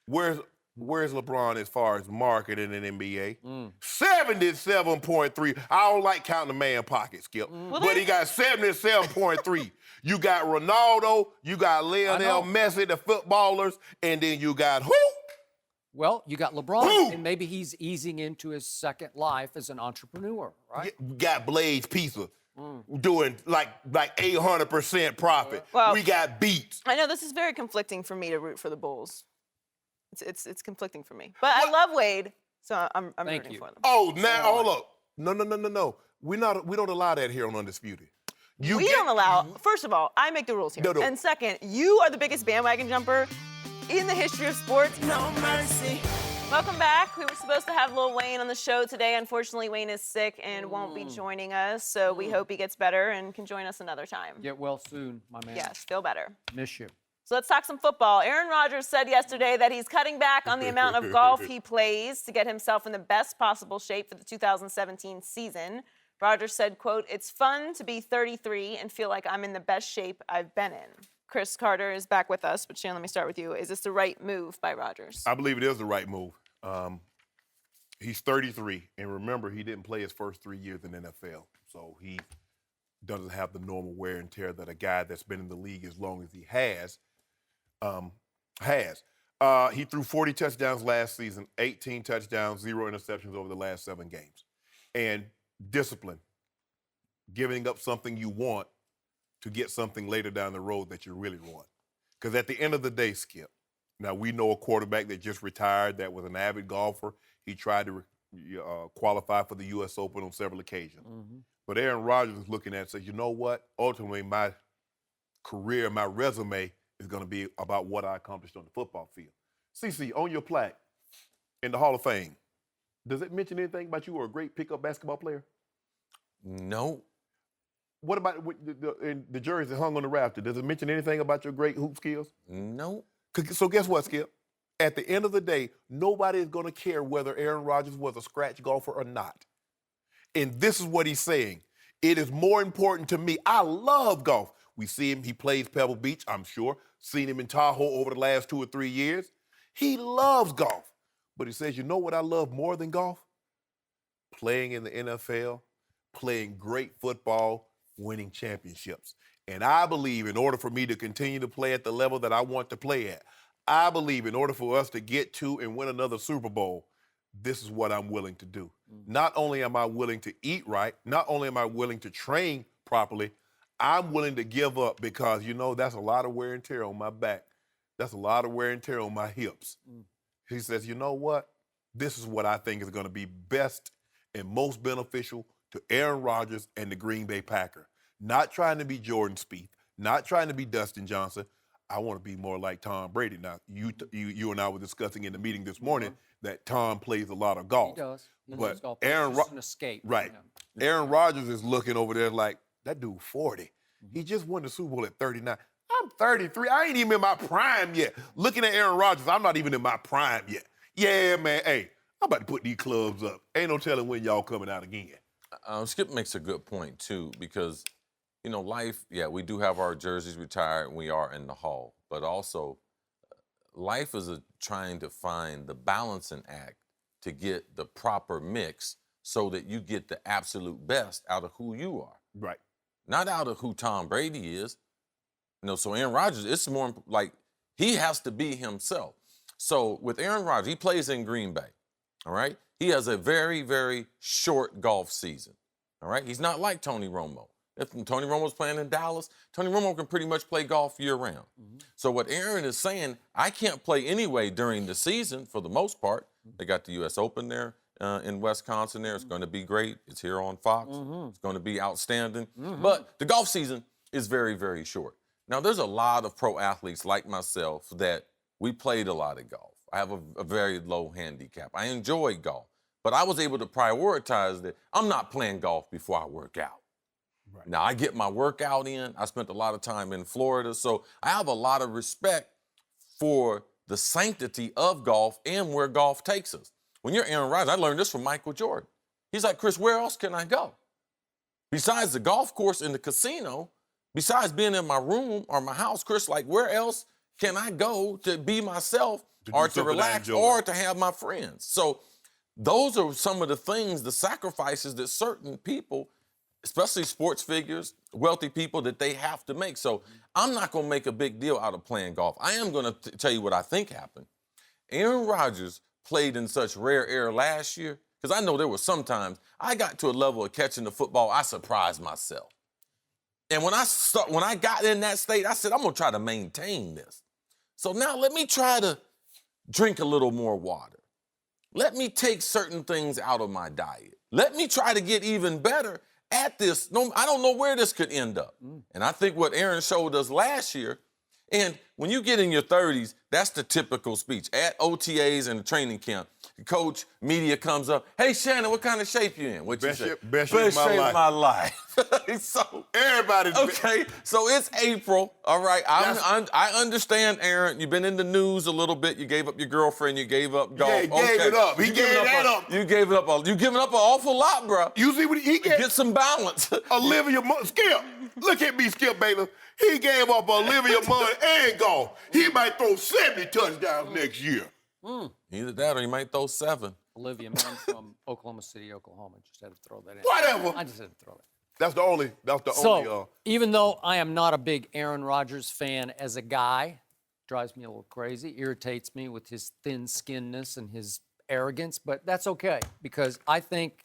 where's LeBron as far as marketing in NBA? 77.3. I don't like counting the man pocket, Skip. But he got 77.3. You got Ronaldo, you got Lionel Messi, the footballers, and then you got who? Well, you got LeBron, Who? and maybe he's easing into his second life as an entrepreneur, right? Got Blaze Pizza doing like 800% profit. Well- We got Beats. I know this is very conflicting for me to root for the Bulls. It's conflicting for me. But I love Wade, so I'm Thank rooting you. for them. Oh, now hold up. No. We don't allow that here on Undisputed. We don't allow, first of all, I make the rules here. No. And second, you are the biggest bandwagon jumper in the history of sports. No mercy. Welcome back. We were supposed to have Lil Wayne on the show today. Unfortunately, Wayne is sick and won't be joining us, so we hope he gets better and can join us another time. Get well soon, my man. Yes, feel better. Miss you. So let's talk some football. Aaron Rodgers said yesterday that he's cutting back on the amount of golf he plays to get himself in the best possible shape for the 2017 season. Rodgers said, quote, "It's fun to be 33 and feel like I'm in the best shape I've been in." Chris Carter is back with us, but Shannon, let me start with you. Is this the right move by Rodgers? I believe it is the right move. He's 33, and remember, he didn't play his first 3 years in the NFL, so he doesn't have the normal wear and tear that a guy that's been in the league as long as he has. He threw 40 touchdowns last season, 18 touchdowns, 0 interceptions over the last 7 games. And discipline, giving up something you want to get something later down the road that you really want. Because at the end of the day, Skip, now we know a quarterback that just retired that was an avid golfer. He tried to qualify for the U.S. Open on several occasions. But Aaron Rodgers is looking at it and says, you know what? Ultimately, my career, my resume is going to be about what I accomplished on the football field. CC, on your plaque in the Hall of Fame, does it mention anything about you were a great pickup basketball player? No. What about the jerseys that hung on the rafter? Does it mention anything about your great hoop skills? No. So guess what, Skip? At the end of the day, nobody is going to care whether Aaron Rodgers was a scratch golfer or not. And this is what he's saying. It is more important to me. I love golf. We see him. He plays Pebble Beach, I'm sure. Seen him in Tahoe over the last 2 or 3 years. He loves golf. But he says, you know what I love more than golf? Playing in the NFL, playing great football, winning championships. And I believe in order for me to continue to play at the level that I want to play at, I believe in order for us to get to and win another Super Bowl, this is what I'm willing to do. Not only am I willing to eat right, not only am I willing to train properly, I'm willing to give up because, you know, that's a lot of wear and tear on my back. That's a lot of wear and tear on my hips. He says, you know what? This is what I think is going to be best and most beneficial to Aaron Rodgers and the Green Bay Packers. Not trying to be Jordan Spieth, not trying to be Dustin Johnson. I want to be more like Tom Brady. Now, you and I were discussing in the meeting this morning that Tom plays a lot of golf. He does. He But loves golf. Aaron It's just an escape. Right. Yeah. Aaron Rodgers is looking over there like, that dude 40. He just won the Super Bowl at 39. I'm 33. I ain't even in my prime yet. Looking at Aaron Rodgers, I'm not even in my prime yet. Yeah, man, hey, I'm about to put these clubs up. Ain't no telling when y'all coming out again. Skip makes a good point, too, because, you know, life, yeah, we do have our jerseys retired and we are in the hall. But also, life is trying to find the balancing act to get the proper mix so that you get the absolute best out of who you are. Right. Not out of who Tom Brady is. So Aaron Rodgers, it's more like he has to be himself. So with Aaron Rodgers, he plays in Green Bay, all right? He has a very, very short golf season, all right? He's not like Tony Romo. If Tony Romo's playing in Dallas, Tony Romo can pretty much play golf year-round. So what Aaron is saying, I can't play anyway during the season for the most part. They got the U.S. Open there in Wisconsin there. It's going to be great. It's here on Fox. It's going to be outstanding. But the golf season is very, very short. Now, there's a lot of pro athletes like myself that we played a lot of golf. I have a very low handicap. I enjoy golf. But I was able to prioritize that I'm not playing golf before I work out. Right. Now, I get my workout in. I spent a lot of time in Florida. So I have a lot of respect for the sanctity of golf and where golf takes us. When you're Aaron Rodgers, I learned this from Michael Jordan. He's like, Chris, where else can I go? Besides the golf course and the casino, besides being in my room or my house, Chris, like, where else can I go to be myself or to relax or to have my friends? So those are some of the things, the sacrifices that certain people, especially sports figures, wealthy people, that they have to make. So I'm not going to make a big deal out of playing golf. I am going to tell you what I think happened. Aaron Rodgers played in such rare air last year, because I know there were some times I got to a level of catching the football, I surprised myself. And when I got in that state, I said, I'm going to try to maintain this. So now let me try to drink a little more water. Let me take certain things out of my diet. Let me try to get even better at this. No, I don't know where this could end up. And I think what Aaron showed us last year, and when you get in your 30s, that's the typical speech. At OTAs and the training camp, the coach, media comes up, hey, Shannon, what kind of shape you in? What you say? Best shape of my life. So everybody's okay. So it's April. All right. I understand, Aaron. You've been in the news a little bit. You gave up your girlfriend. You gave up golf. Yeah, he gave it up. He gave that up. You gave it up. You're giving up an awful lot, bro. You see what he gave? Get some balance. Olivia Skip. Look at me, Skip Bayless. He gave up Olivia Munn and golf. He might throw 70 touchdowns next year. Either that or he might throw 7. Olivia Munn from Oklahoma City, Oklahoma. Just had to throw that in. Whatever. I just had to throw it. That's the only. So, even though I am not a big Aaron Rodgers fan as a guy, drives me a little crazy, irritates me with his thin-skinnedness and his arrogance, but that's okay, because I think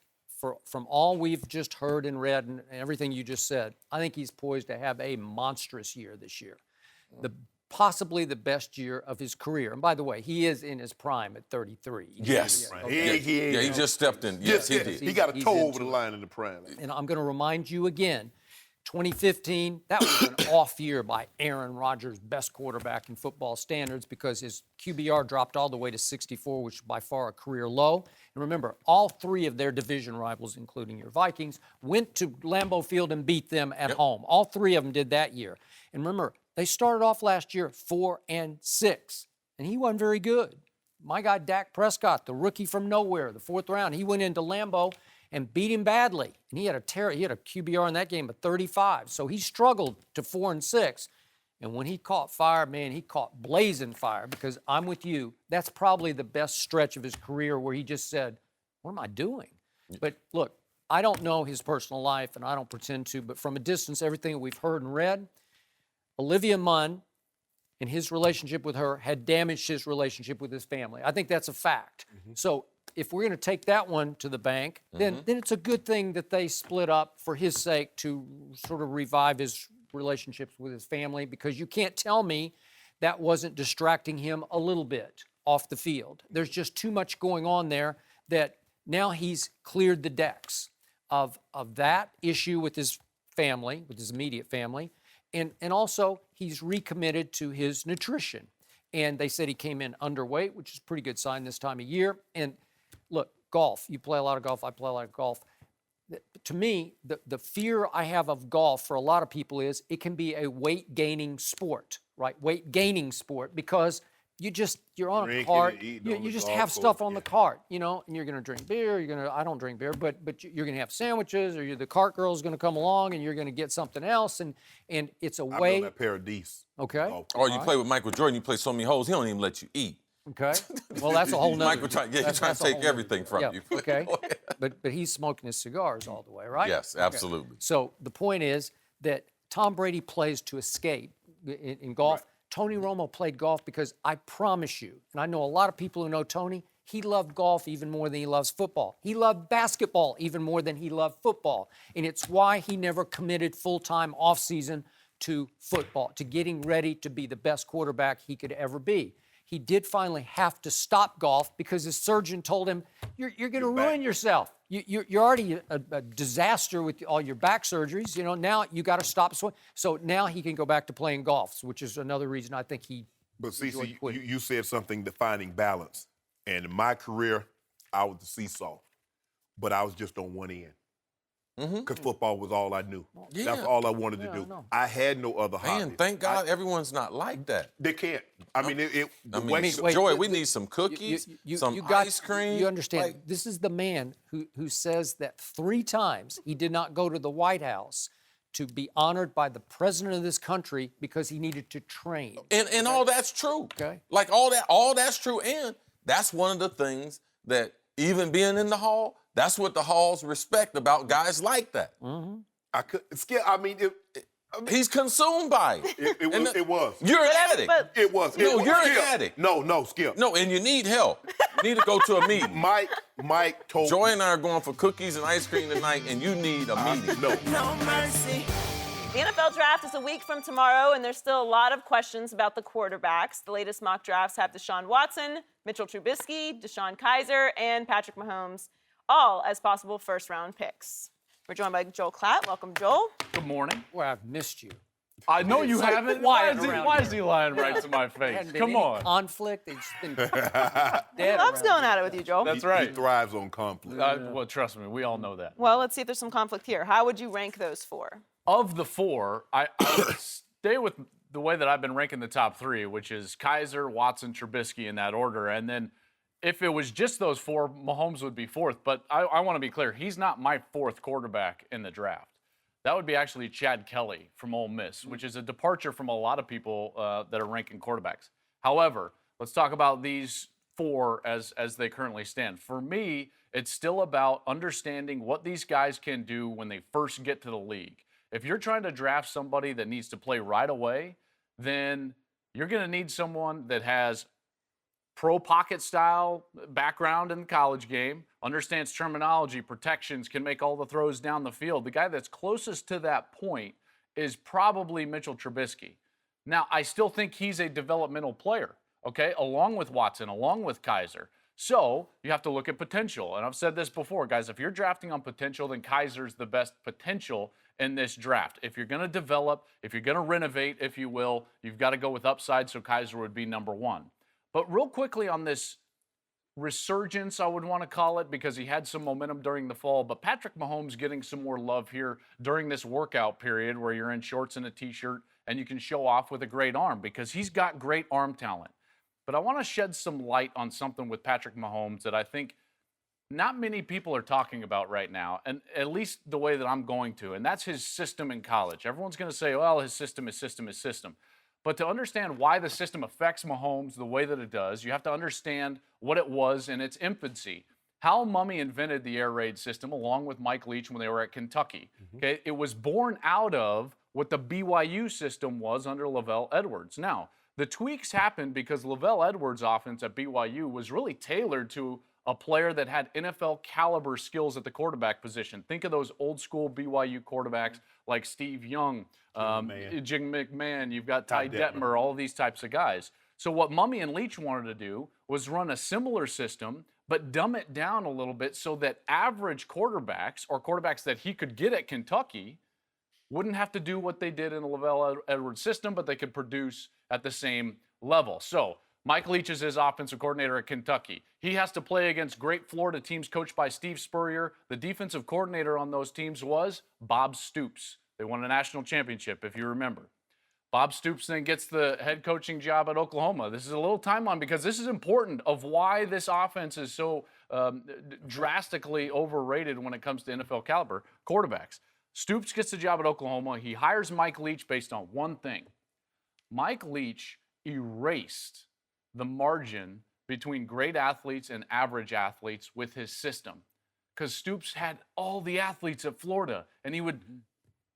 from all we've just heard and read and everything you just said, I think he's poised to have a monstrous year this year. Possibly the best year of his career. And by the way, he is in his prime at 33. Yes. Okay. He just stepped in. Yes, he did. He got a toe over the line in the prime. And I'm going to remind you again, 2015, that was an off year by Aaron Rodgers, best quarterback in football standards, because his QBR dropped all the way to 64, which is by far a career low. And remember, all 3 of their division rivals, including your Vikings, went to Lambeau Field and beat them at home. All 3 of them did that year. And remember, they started off last year 4-6, and he wasn't very good. My guy, Dak Prescott, the rookie from nowhere, the 4th round, he went into Lambeau and beat him badly. And he had a QBR in that game of 35. So he struggled to 4-6. And when he caught fire, man, he caught blazing fire, because I'm with you. That's probably the best stretch of his career where he just said, what am I doing? But look, I don't know his personal life, and I don't pretend to, but from a distance, everything we've heard and read, Olivia Munn and his relationship with her had damaged his relationship with his family. I think that's a fact. So if we're going to take that one to the bank, then it's a good thing that they split up for his sake, to sort of revive his relationships with his family, because you can't tell me that wasn't distracting him a little bit off the field. There's just too much going on there that now he's cleared the decks of that issue with his family, with his immediate family, and also he's recommitted to his nutrition. And they said he came in underweight, which is a pretty good sign this time of year. And look, golf, you play a lot of golf, I play a lot of golf. To me, the fear I have of golf for a lot of people is it can be a weight-gaining sport, right? Weight-gaining sport, because you're on a cart, you just have stuff on the cart, and you're going to drink beer, I don't drink beer, but you're going to have sandwiches, or the cart girl's going to come along and you're going to get something else, and it's a way. I'm on that Paradise. Okay. Or you play with Michael Jordan, you play so many holes, he don't even let you eat. Okay. Well, that's a whole nother. Michael, he's trying to take everything from you. Okay. but he's smoking his cigars all the way, right? Yes, absolutely. So the point is that Tom Brady plays to escape in golf. Right. Tony Romo played golf because I promise you, and I know a lot of people who know Tony, he loved golf even more than he loves football. He loved basketball even more than he loved football. And it's why he never committed full-time off-season to football, to getting ready to be the best quarterback he could ever be. He did finally have to stop golf because his surgeon told him, you're going to ruin yourself. You're already a disaster with all your back surgeries. You know, now you got to stop. So now he can go back to playing golf, which is another reason I think he But see, enjoyed quitting. you said something defining balance. And in my career, I was the seesaw, but I was just on one end. Because football was all I knew. Yeah. That's all I wanted to Yeah, do. I know. I had no other Man, hobby. thank God everyone's not like that. They can't. I mean, I mean, wait, Joy, we need some cookies, some ice cream. You understand? Like, This is the man who says that 3 times he did not go to the White House to be honored by the president of this country because he needed to train. and all that's true. Okay. Like all that's true. And that's one of the things that even being in the hall, that's what the halls respect about guys like that. I could. Skip. I mean, He's consumed by it. it was. You're an addict. But It was. No, It was. you're an Skip. addict. No, Skip. No, and you need help. You need to go to a meeting. Mike told Joy me. and I are going for cookies and ice cream tonight, and you need a meeting. No. the NFL draft is a week from tomorrow, and there's still a lot of questions about the quarterbacks. The latest mock drafts have Deshaun Watson, Mitchell Trubisky, Deshaun Kaiser, and Patrick Mahomes, all as possible first-round picks. We're joined by Joel Klatt. Welcome, Joel. Good morning. Boy, I've missed you. I know you so haven't. quiet Why around is he lying right to my There face? hadn't been Come any on. conflict. It's been dead He loves around going here. at it with you, Joel. That's He right. thrives on conflict. Well, trust me, we all know that. Well, let's see if there's some conflict here. How would you rank those 4? Of the 4, I would stay with the way that I've been ranking the top 3, which is Kaiser, Watson, Trubisky in that order. And then if it was just those 4, Mahomes would be 4th. But I want to be clear, he's not my 4th quarterback in the draft. That would be actually Chad Kelly from Ole Miss, which is a departure from a lot of people that are ranking quarterbacks. However, let's talk about these 4 as they currently stand. For me, it's still about understanding what these guys can do when they first get to the league. If you're trying to draft somebody that needs to play right away, then you're going to need someone that has pro pocket style background in the college game, understands terminology, protections, can make all the throws down the field. The guy that's closest to that point is probably Mitchell Trubisky. Now, I still think he's a developmental player, okay, along with Watson, along with Kaiser. So you have to look at potential. And I've said this before, guys, if you're drafting on potential, then Kaiser's the best potential in this draft. If you're going to develop, if you're going to renovate, if you will, you've got to go with upside, so Kaiser would be number 1. But real quickly on this resurgence, I would want to call it, because he had some momentum during the fall, but Patrick Mahomes getting some more love here during this workout period where you're in shorts and a t-shirt and you can show off with a great arm, because he's got great arm talent. But I want to shed some light on something with Patrick Mahomes that I think not many people are talking about right now, and at least the way that I'm going to, and that's his system in college. Everyone's going to say, well, his system is system is system. But to understand why the system affects Mahomes the way that it does, you have to understand what it was in its infancy. Hal Mumme invented the air raid system along with Mike Leach when they were at Kentucky. Okay, it was born out of what the BYU system was under Lavelle Edwards. Now, the tweaks happened because Lavelle Edwards' offense at BYU was really tailored to a player that had NFL caliber skills at the quarterback position. Think of those old school BYU quarterbacks like Steve Young, Jim McMahon, you've got Ty Detmer, all of these types of guys. So what Mumme and Leach wanted to do was run a similar system, but dumb it down a little bit so that average quarterbacks, or quarterbacks that he could get at Kentucky, wouldn't have to do what they did in the Lavelle Edwards system, but they could produce at the same level. So Mike Leach is his offensive coordinator at Kentucky. He has to play against great Florida teams coached by Steve Spurrier. The defensive coordinator on those teams was Bob Stoops. They won a national championship, if you remember. Bob Stoops then gets the head coaching job at Oklahoma. This is a little timeline because this is important of why this offense is so drastically overrated when it comes to NFL caliber quarterbacks. Stoops gets the job at Oklahoma. He hires Mike Leach based on one thing. Mike Leach erased the margin between great athletes and average athletes with his system. because Stoops had all the athletes at Florida, and he would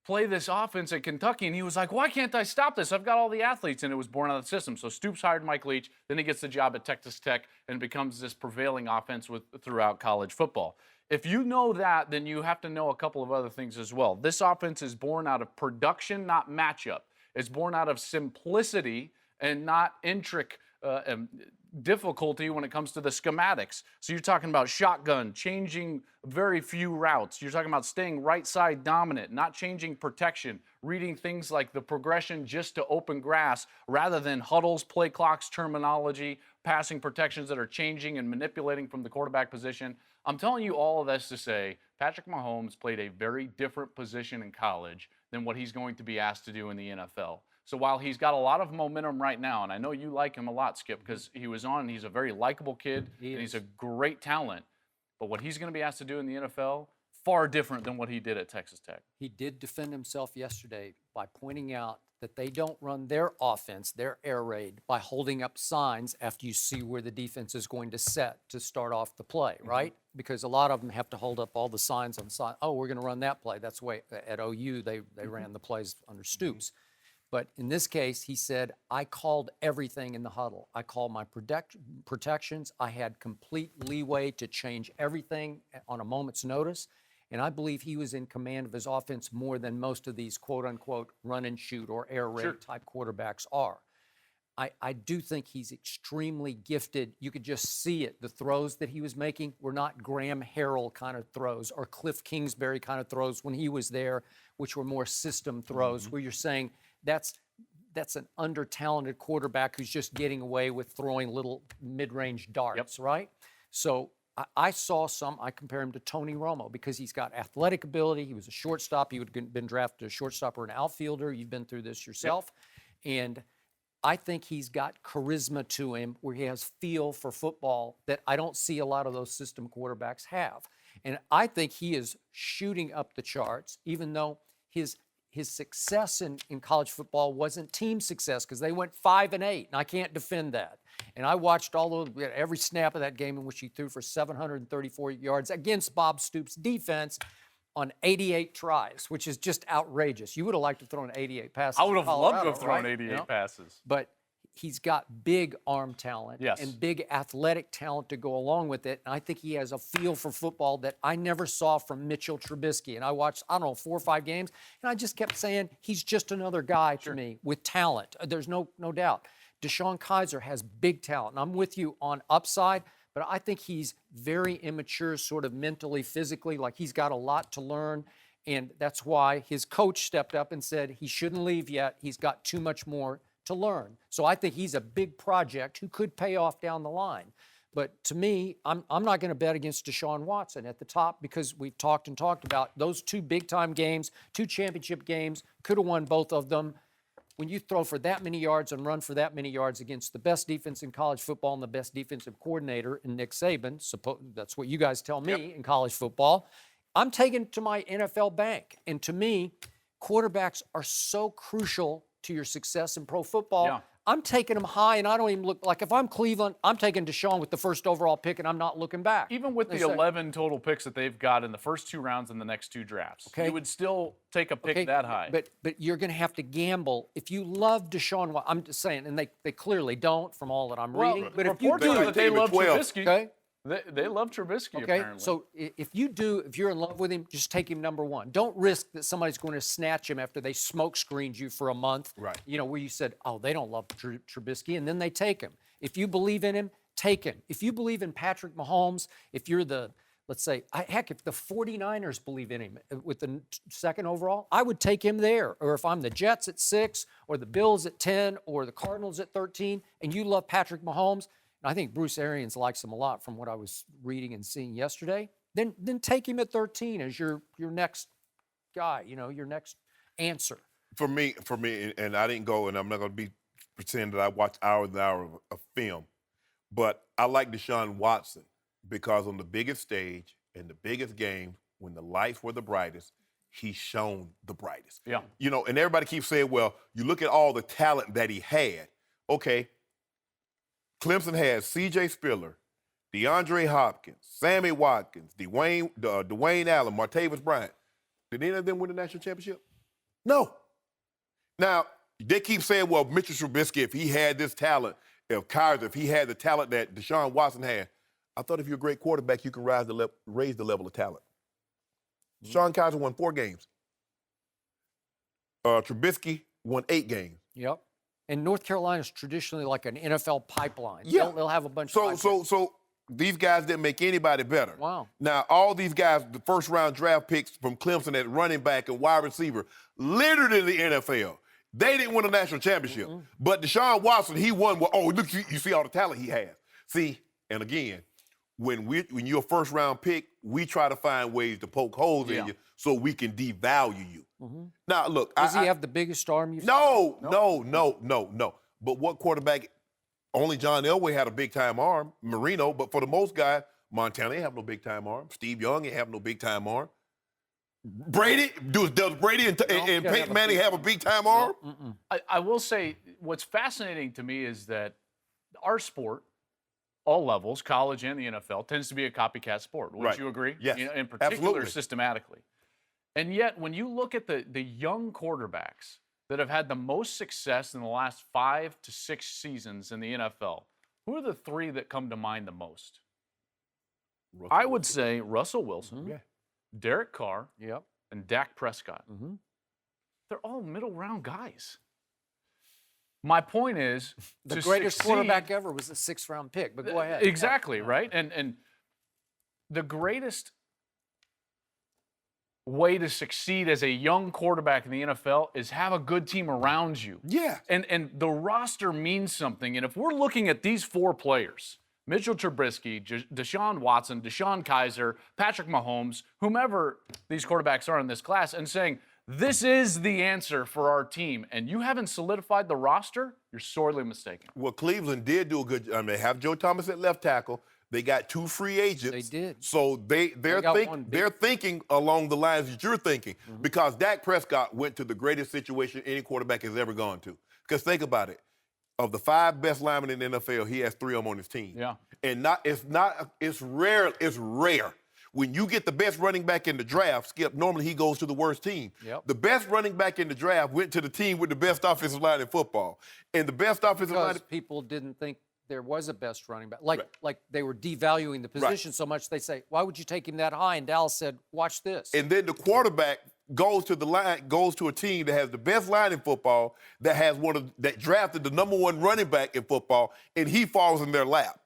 play this offense at Kentucky, and he was like, why can't I stop this? I've got all the athletes, and it was born out of the system. So Stoops hired Mike Leach, then he gets the job at Texas Tech and becomes this prevailing offense throughout college football. If you know that, then you have to know a couple of other things as well. This offense is born out of production, not matchup. It's born out of simplicity and not intric difficulty when it comes to the schematics. So you're talking about shotgun, changing very few routes. You're talking about staying right side dominant, not changing protection, reading things like the progression just to open grass rather than huddles, play clocks, terminology, passing protections that are changing and manipulating from the quarterback position. I'm telling you all of this to say Patrick Mahomes played a very different position in college than what he's going to be asked to do in the NFL. So while he's got a lot of momentum right now, and I know you like him a lot, Skip, because he was on, and he's a very likable kid, and he's a great talent. But what he's going to be asked to do in the NFL, far different than what he did at Texas Tech. He did defend himself yesterday by pointing out that they don't run their offense, their air raid, by holding up signs after you see where the defense is going to set to start off the play, right? Because a lot of them have to hold up all the signs on the side. Oh, we're going to run that play. That's the way at OU they ran the plays under Stoops. But in this case, he said, I called everything in the huddle. I called my protections. I had complete leeway to change everything on a moment's notice. And I believe he was in command of his offense more than most of these quote-unquote run and shoot or air raid type quarterbacks are. I do think he's extremely gifted. You could just see it. The throws that he was making were not Graham Harrell kind of throws or Cliff Kingsbury kind of throws when he was there, which were more system throws where you're saying that's an under-talented quarterback who's just getting away with throwing little mid-range darts, right? So I saw I compare him to Tony Romo because he's got athletic ability. He was a shortstop. He would have been drafted as a shortstop or an outfielder. You've been through this yourself. And I think he's got charisma to him where he has feel for football that I don't see a lot of those system quarterbacks have. And I think he is shooting up the charts, even though his success in college football wasn't team success because they went 5-8, and I can't defend that. And I watched every snap of that game in which he threw for 734 yards against Bob Stoops' defense on 88 tries, which is just outrageous. You would have liked to throw an 88 passes. I would have loved to have thrown right? 88 passes. But he's got big arm talent and big athletic talent to go along with it. And I think he has a feel for football that I never saw from Mitchell Trubisky. And I watched, 4 or 5 games, and I just kept saying, he's just another guy to me with talent. There's no doubt. Deshaun Kaiser has big talent. And I'm with you on upside, but I think he's very immature sort of mentally, physically, like he's got a lot to learn. And that's why his coach stepped up and said he shouldn't leave yet. He's got too much more to learn. So I think he's a big project who could pay off down the line. But to me, I'm not going to bet against Deshaun Watson at the top because we've talked about those 2 big-time games, 2 championship games, could have won both of them. When you throw for that many yards and run for that many yards against the best defense in college football and the best defensive coordinator in Nick Saban, that's what you guys tell me in college football, I'm taking to my NFL bank. And to me, quarterbacks are so crucial to your success in pro football. Yeah. I'm taking them high, and I don't even look like if I'm Cleveland, I'm taking Deshaun with the first overall pick, and I'm not looking back. Even with the 11 total picks that they've got in the first 2 rounds in the next 2 drafts, you would still take a pick that high. But you're going to have to gamble. If you love Deshaun Watson, I'm just saying, and they clearly don't from all that I'm reading. But if you reports do, are that they love Trubisky. Okay. They love Trubisky, apparently. So if you're in love with him, just take him number 1. Don't risk that somebody's going to snatch him after they smoke screened you for a month. Right. Where you said, oh, they don't love Trubisky, and then they take him. If you believe in him, take him. If you believe in Patrick Mahomes, if you're let's say, if the 49ers believe in him with the 2nd overall, I would take him there. Or if I'm the Jets at 6, or the Bills at 10, or the Cardinals at 13, and you love Patrick Mahomes, and I think Bruce Arians likes him a lot from what I was reading and seeing yesterday, then take him at 13 as your next guy, your next answer. For me, and I didn't go, and I'm not going to pretend that I watched hours and hours of film, but I like Deshaun Watson because on the biggest stage, in the biggest game, when the lights were the brightest, he shone the brightest. Yeah. And everybody keeps saying, well, you look at all the talent that he had. Okay, Clemson had C.J. Spiller, DeAndre Hopkins, Sammy Watkins, Dwayne Allen, Martavis Bryant. Did any of them win the national championship? No. Now, they keep saying, well, Mitchell Trubisky, if he had this talent, if he had the talent that Deshaun Watson had, I thought if you're a great quarterback, you can raise the level of talent. Deshaun Kaiser won 4 games. Trubisky won 8 games. Yep. And North Carolina's traditionally like an NFL pipeline. Yeah. They'll have a bunch of So these guys didn't make anybody better. Wow. Now, all these guys, the first-round draft picks from Clemson at running back and wide receiver, littered in the NFL. They didn't win a national championship. But Deshaun Watson, he won. Well, look, you see all the talent he has. See, and again, when you're a first-round pick, we try to find ways to poke holes in you so we can devalue you. Now, look. Does he have the biggest arm you've No. But what quarterback? Only John Elway had a big-time arm, Marino, but for the most guys, Montana ain't have no big-time arm. Steve Young ain't have no big-time arm. Brady, does Brady and Peyton Manning have a big-time arm? I will say what's fascinating to me is that our sport, all levels, college and the NFL, tends to be a copycat sport. Wouldn't you agree? Yes, in particular, absolutely. Systematically. And yet, when you look at the young quarterbacks that have had the most success in the last 5 to 6 seasons in the NFL, who are the 3 that come to mind the most? I would say Russell Wilson, Derek Carr, and Dak Prescott. They're all middle-round guys. My point is, the greatest quarterback ever was a 6th-round pick, but go ahead. Exactly, right? And the greatest way to succeed as a young quarterback in the NFL is have a good team around you. Yeah. And the roster means something. And if we're looking at these 4 players, Mitchell Trubisky, Deshaun Watson, Deshaun Kaiser, Patrick Mahomes, whomever these quarterbacks are in this class, and saying, this is the answer for our team, and you haven't solidified the roster, you're sorely mistaken. Well, Cleveland did do a good job. They have Joe Thomas at left tackle. They got 2 free agents. They did. So they're thinking along the lines that you're thinking because Dak Prescott went to the greatest situation any quarterback has ever gone to. Because think about it. Of the 5 best linemen in the NFL, he has 3 of them on his team. Yeah. And it's rare. When you get the best running back in the draft, Skip, normally he goes to the worst team. Yep. The best running back in the draft went to the team with the best offensive line in football. And the best offensive line... Because people didn't think there was a best running back. Like they were devaluing the position so much, they say, why would you take him that high? And Dallas said, watch this. And then the quarterback goes to a team that has the best line in football, that drafted the #1 running back in football, and he falls in their lap.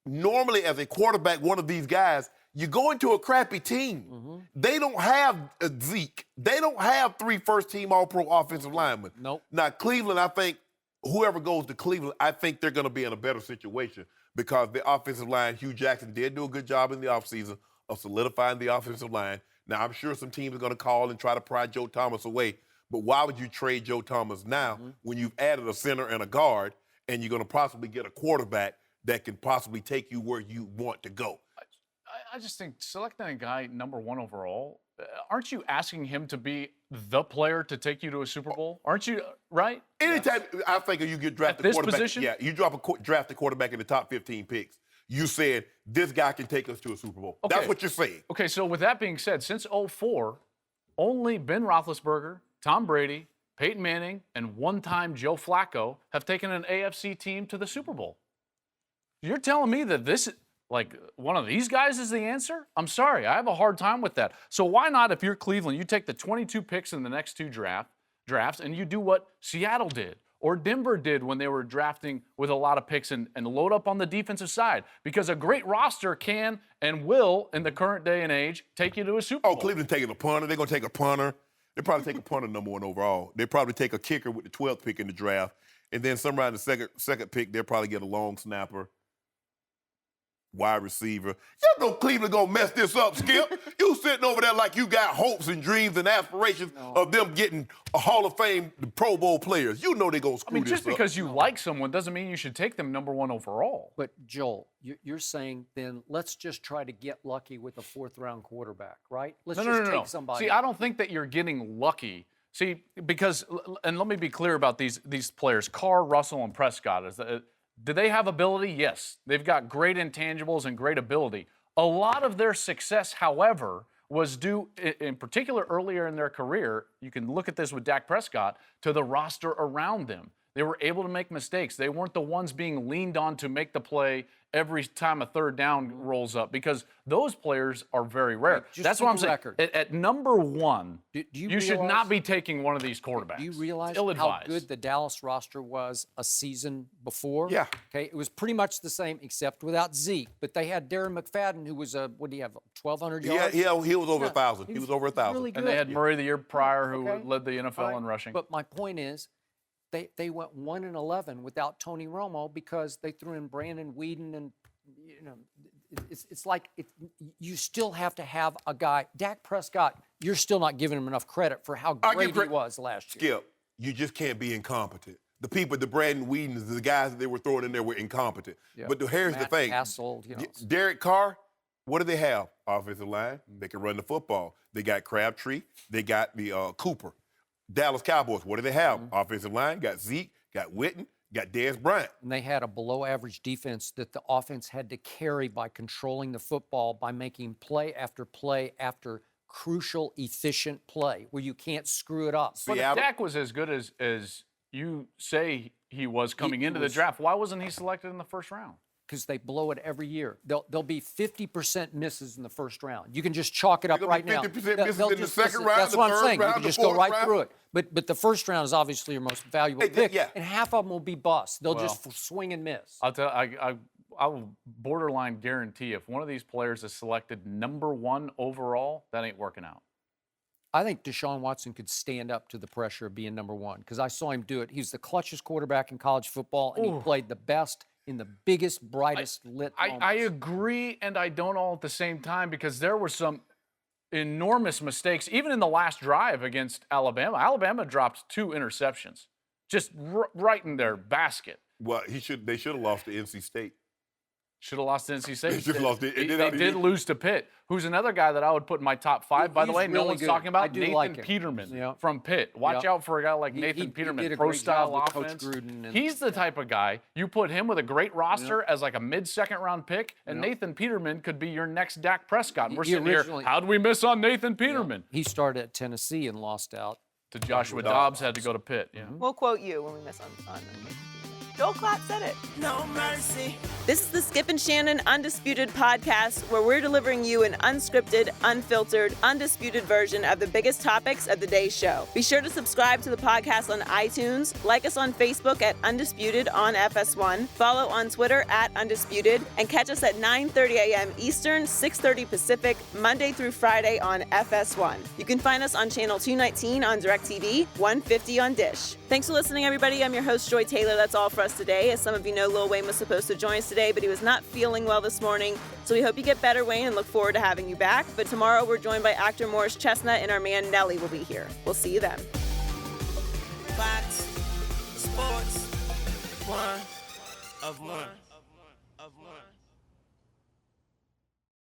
Normally, as a quarterback, one of these guys, you go into a crappy team. They don't have a Zeke. They don't have 3 first-team All-Pro offensive linemen. Nope. Now, Cleveland, I think, whoever goes to Cleveland, I think they're going to be in a better situation because the offensive line, Hugh Jackson did do a good job in the offseason of solidifying the offensive line. Now, I'm sure some teams are going to call and try to pry Joe Thomas away, but why would you trade Joe Thomas now when you've added a center and a guard and you're going to possibly get a quarterback that can possibly take you where you want to go? I just think selecting a guy #1 overall, aren't you asking him to be the player to take you to a Super Bowl? Aren't you, right? Anytime I think you get drafted this quarterback, position? you draft a quarterback in the top 15 picks. You said this guy can take us to a Super Bowl. Okay. That's what you're saying. Okay, so with that being said, since 2004, only Ben Roethlisberger, Tom Brady, Peyton Manning, and one-time Joe Flacco have taken an AFC team to the Super Bowl. You're telling me that this, like, one of these guys is the answer? I'm sorry, I have a hard time with that. So why not, if you're Cleveland, you take the 22 picks in the next 2 drafts and you do what Seattle did or Denver did when they were drafting with a lot of picks and load up on the defensive side? Because a great roster can and will, in the current day and age, take you to a Super Bowl. Cleveland taking a punter. They're going to take a punter. They'll probably take a punter #1 overall. They'll probably take a kicker with the 12th pick in the draft. And then somewhere in the second pick, they'll probably get a long snapper, wide receiver. You know Cleveland gonna mess this up, Skip. You sitting over there like you got hopes and dreams and aspirations of them getting a Hall of Fame Pro Bowl players. You know they gonna screw this up. Just because you like someone doesn't mean you should take them #1 overall. But Joel, you're saying then let's just try to get lucky with a 4th-round quarterback, right? Let's take somebody. See, I don't think that you're getting lucky. See, because, and let me be clear about these players, Carr, Russell, and Prescott. Do they have ability? Yes. They've got great intangibles and great ability. A lot of their success, however, was due, in particular earlier in their career, you can look at this with Dak Prescott, to the roster around them. They were able to make mistakes. They weren't the ones being leaned on to make the play every time a third down rolls up, because those players are very rare. That's what I'm saying. At number one, you should not be taking one of these quarterbacks. Do you realize how Ill-advised. good the Dallas roster was a season before? Yeah. Okay, it was pretty much the same except without Zeke. But they had Darren McFadden, who was what do you have, 1,200 yards? Yeah, he was over 1,000. He was over 1,000. Really good. And they had Murray the year prior, who Okay. led the NFL All right. in rushing. But my point is, they went 1-11 without Tony Romo because they threw in Brandon Weeden, and it's like you still have to have a guy. Dak Prescott, you're still not giving him enough credit for how great he was last year. Skip, you just can't be incompetent. The people, the Brandon Weedens, the guys that they were throwing in there were incompetent. Yeah. But here's Matt the thing. Castle, Derek Carr, what do they have? Offensive line. They can run the football. They got Crabtree. They got the Cooper. Dallas Cowboys, what do they have? Offensive line, got Zeke, got Witten, got Dez Bryant. And they had a below-average defense that the offense had to carry by controlling the football, by making play after crucial, efficient play where you can't screw it up. But if Dak was as good as you say he was coming into the draft, why wasn't he selected in the first round? Because they blow it every year. There'll be 50% misses in the first round. You can just chalk it up right now. 50% misses in the second round, That's the what I'm third saying. You round, can the just go fourth right round. through it. But the first round is obviously your most valuable pick, yeah. and half of them will be busts. They'll Well, just swing and miss. I'll tell I will borderline guarantee if one of these players is selected number one overall, that ain't working out. I think Deshaun Watson could stand up to the pressure of being number one because I saw him do it. He's the clutchest quarterback in college football, and he played the best in the biggest, brightest lit moments. I agree, and I don't all at the same time, because there were some enormous mistakes, even in the last drive against Alabama. Alabama dropped 2 interceptions, just right in their basket. Well, they should have lost to NC State. Should have lost to NC State. They should have lost. They did lose to Pitt, who's another guy that I would put in my top 5. By the He's way, no really one's good. talking I about do Nathan like him. Peterman Yeah. from Pitt. Watch out for a guy like Nathan he Peterman, did a great pro-style job with Coach offense. Gruden and- He's the type of guy, you put him with a great roster as like a mid-second round pick, and Nathan Peterman could be your next Dak Prescott. And we're He sitting here, originally- how did we miss on Nathan Peterman? He started at Tennessee and lost out. To Joshua Dobbs, had to go to Pitt. Yeah. We'll quote you when we miss on Joel Klatt said it. No mercy. This is the Skip and Shannon Undisputed podcast, where we're delivering you an unscripted, unfiltered, undisputed version of the biggest topics of the day's show. Be sure to subscribe to the podcast on iTunes, like us on Facebook at Undisputed on FS1, follow on Twitter at Undisputed, and catch us at 9:30 a.m. Eastern, 6:30 Pacific, Monday through Friday on FS1. You can find us on channel 219 on DirecTV, 150 on Dish. Thanks for listening, everybody. I'm your host, Joy Taylor. That's all for us today. As some of you know, Lil Wayne was supposed to join us today, but he was not feeling well this morning. So we hope you get better, Wayne, and look forward to having you back. But tomorrow we're joined by actor Morris Chestnut, and our man Nelly will be here. We'll see you then. Fox Sports 1 of 1.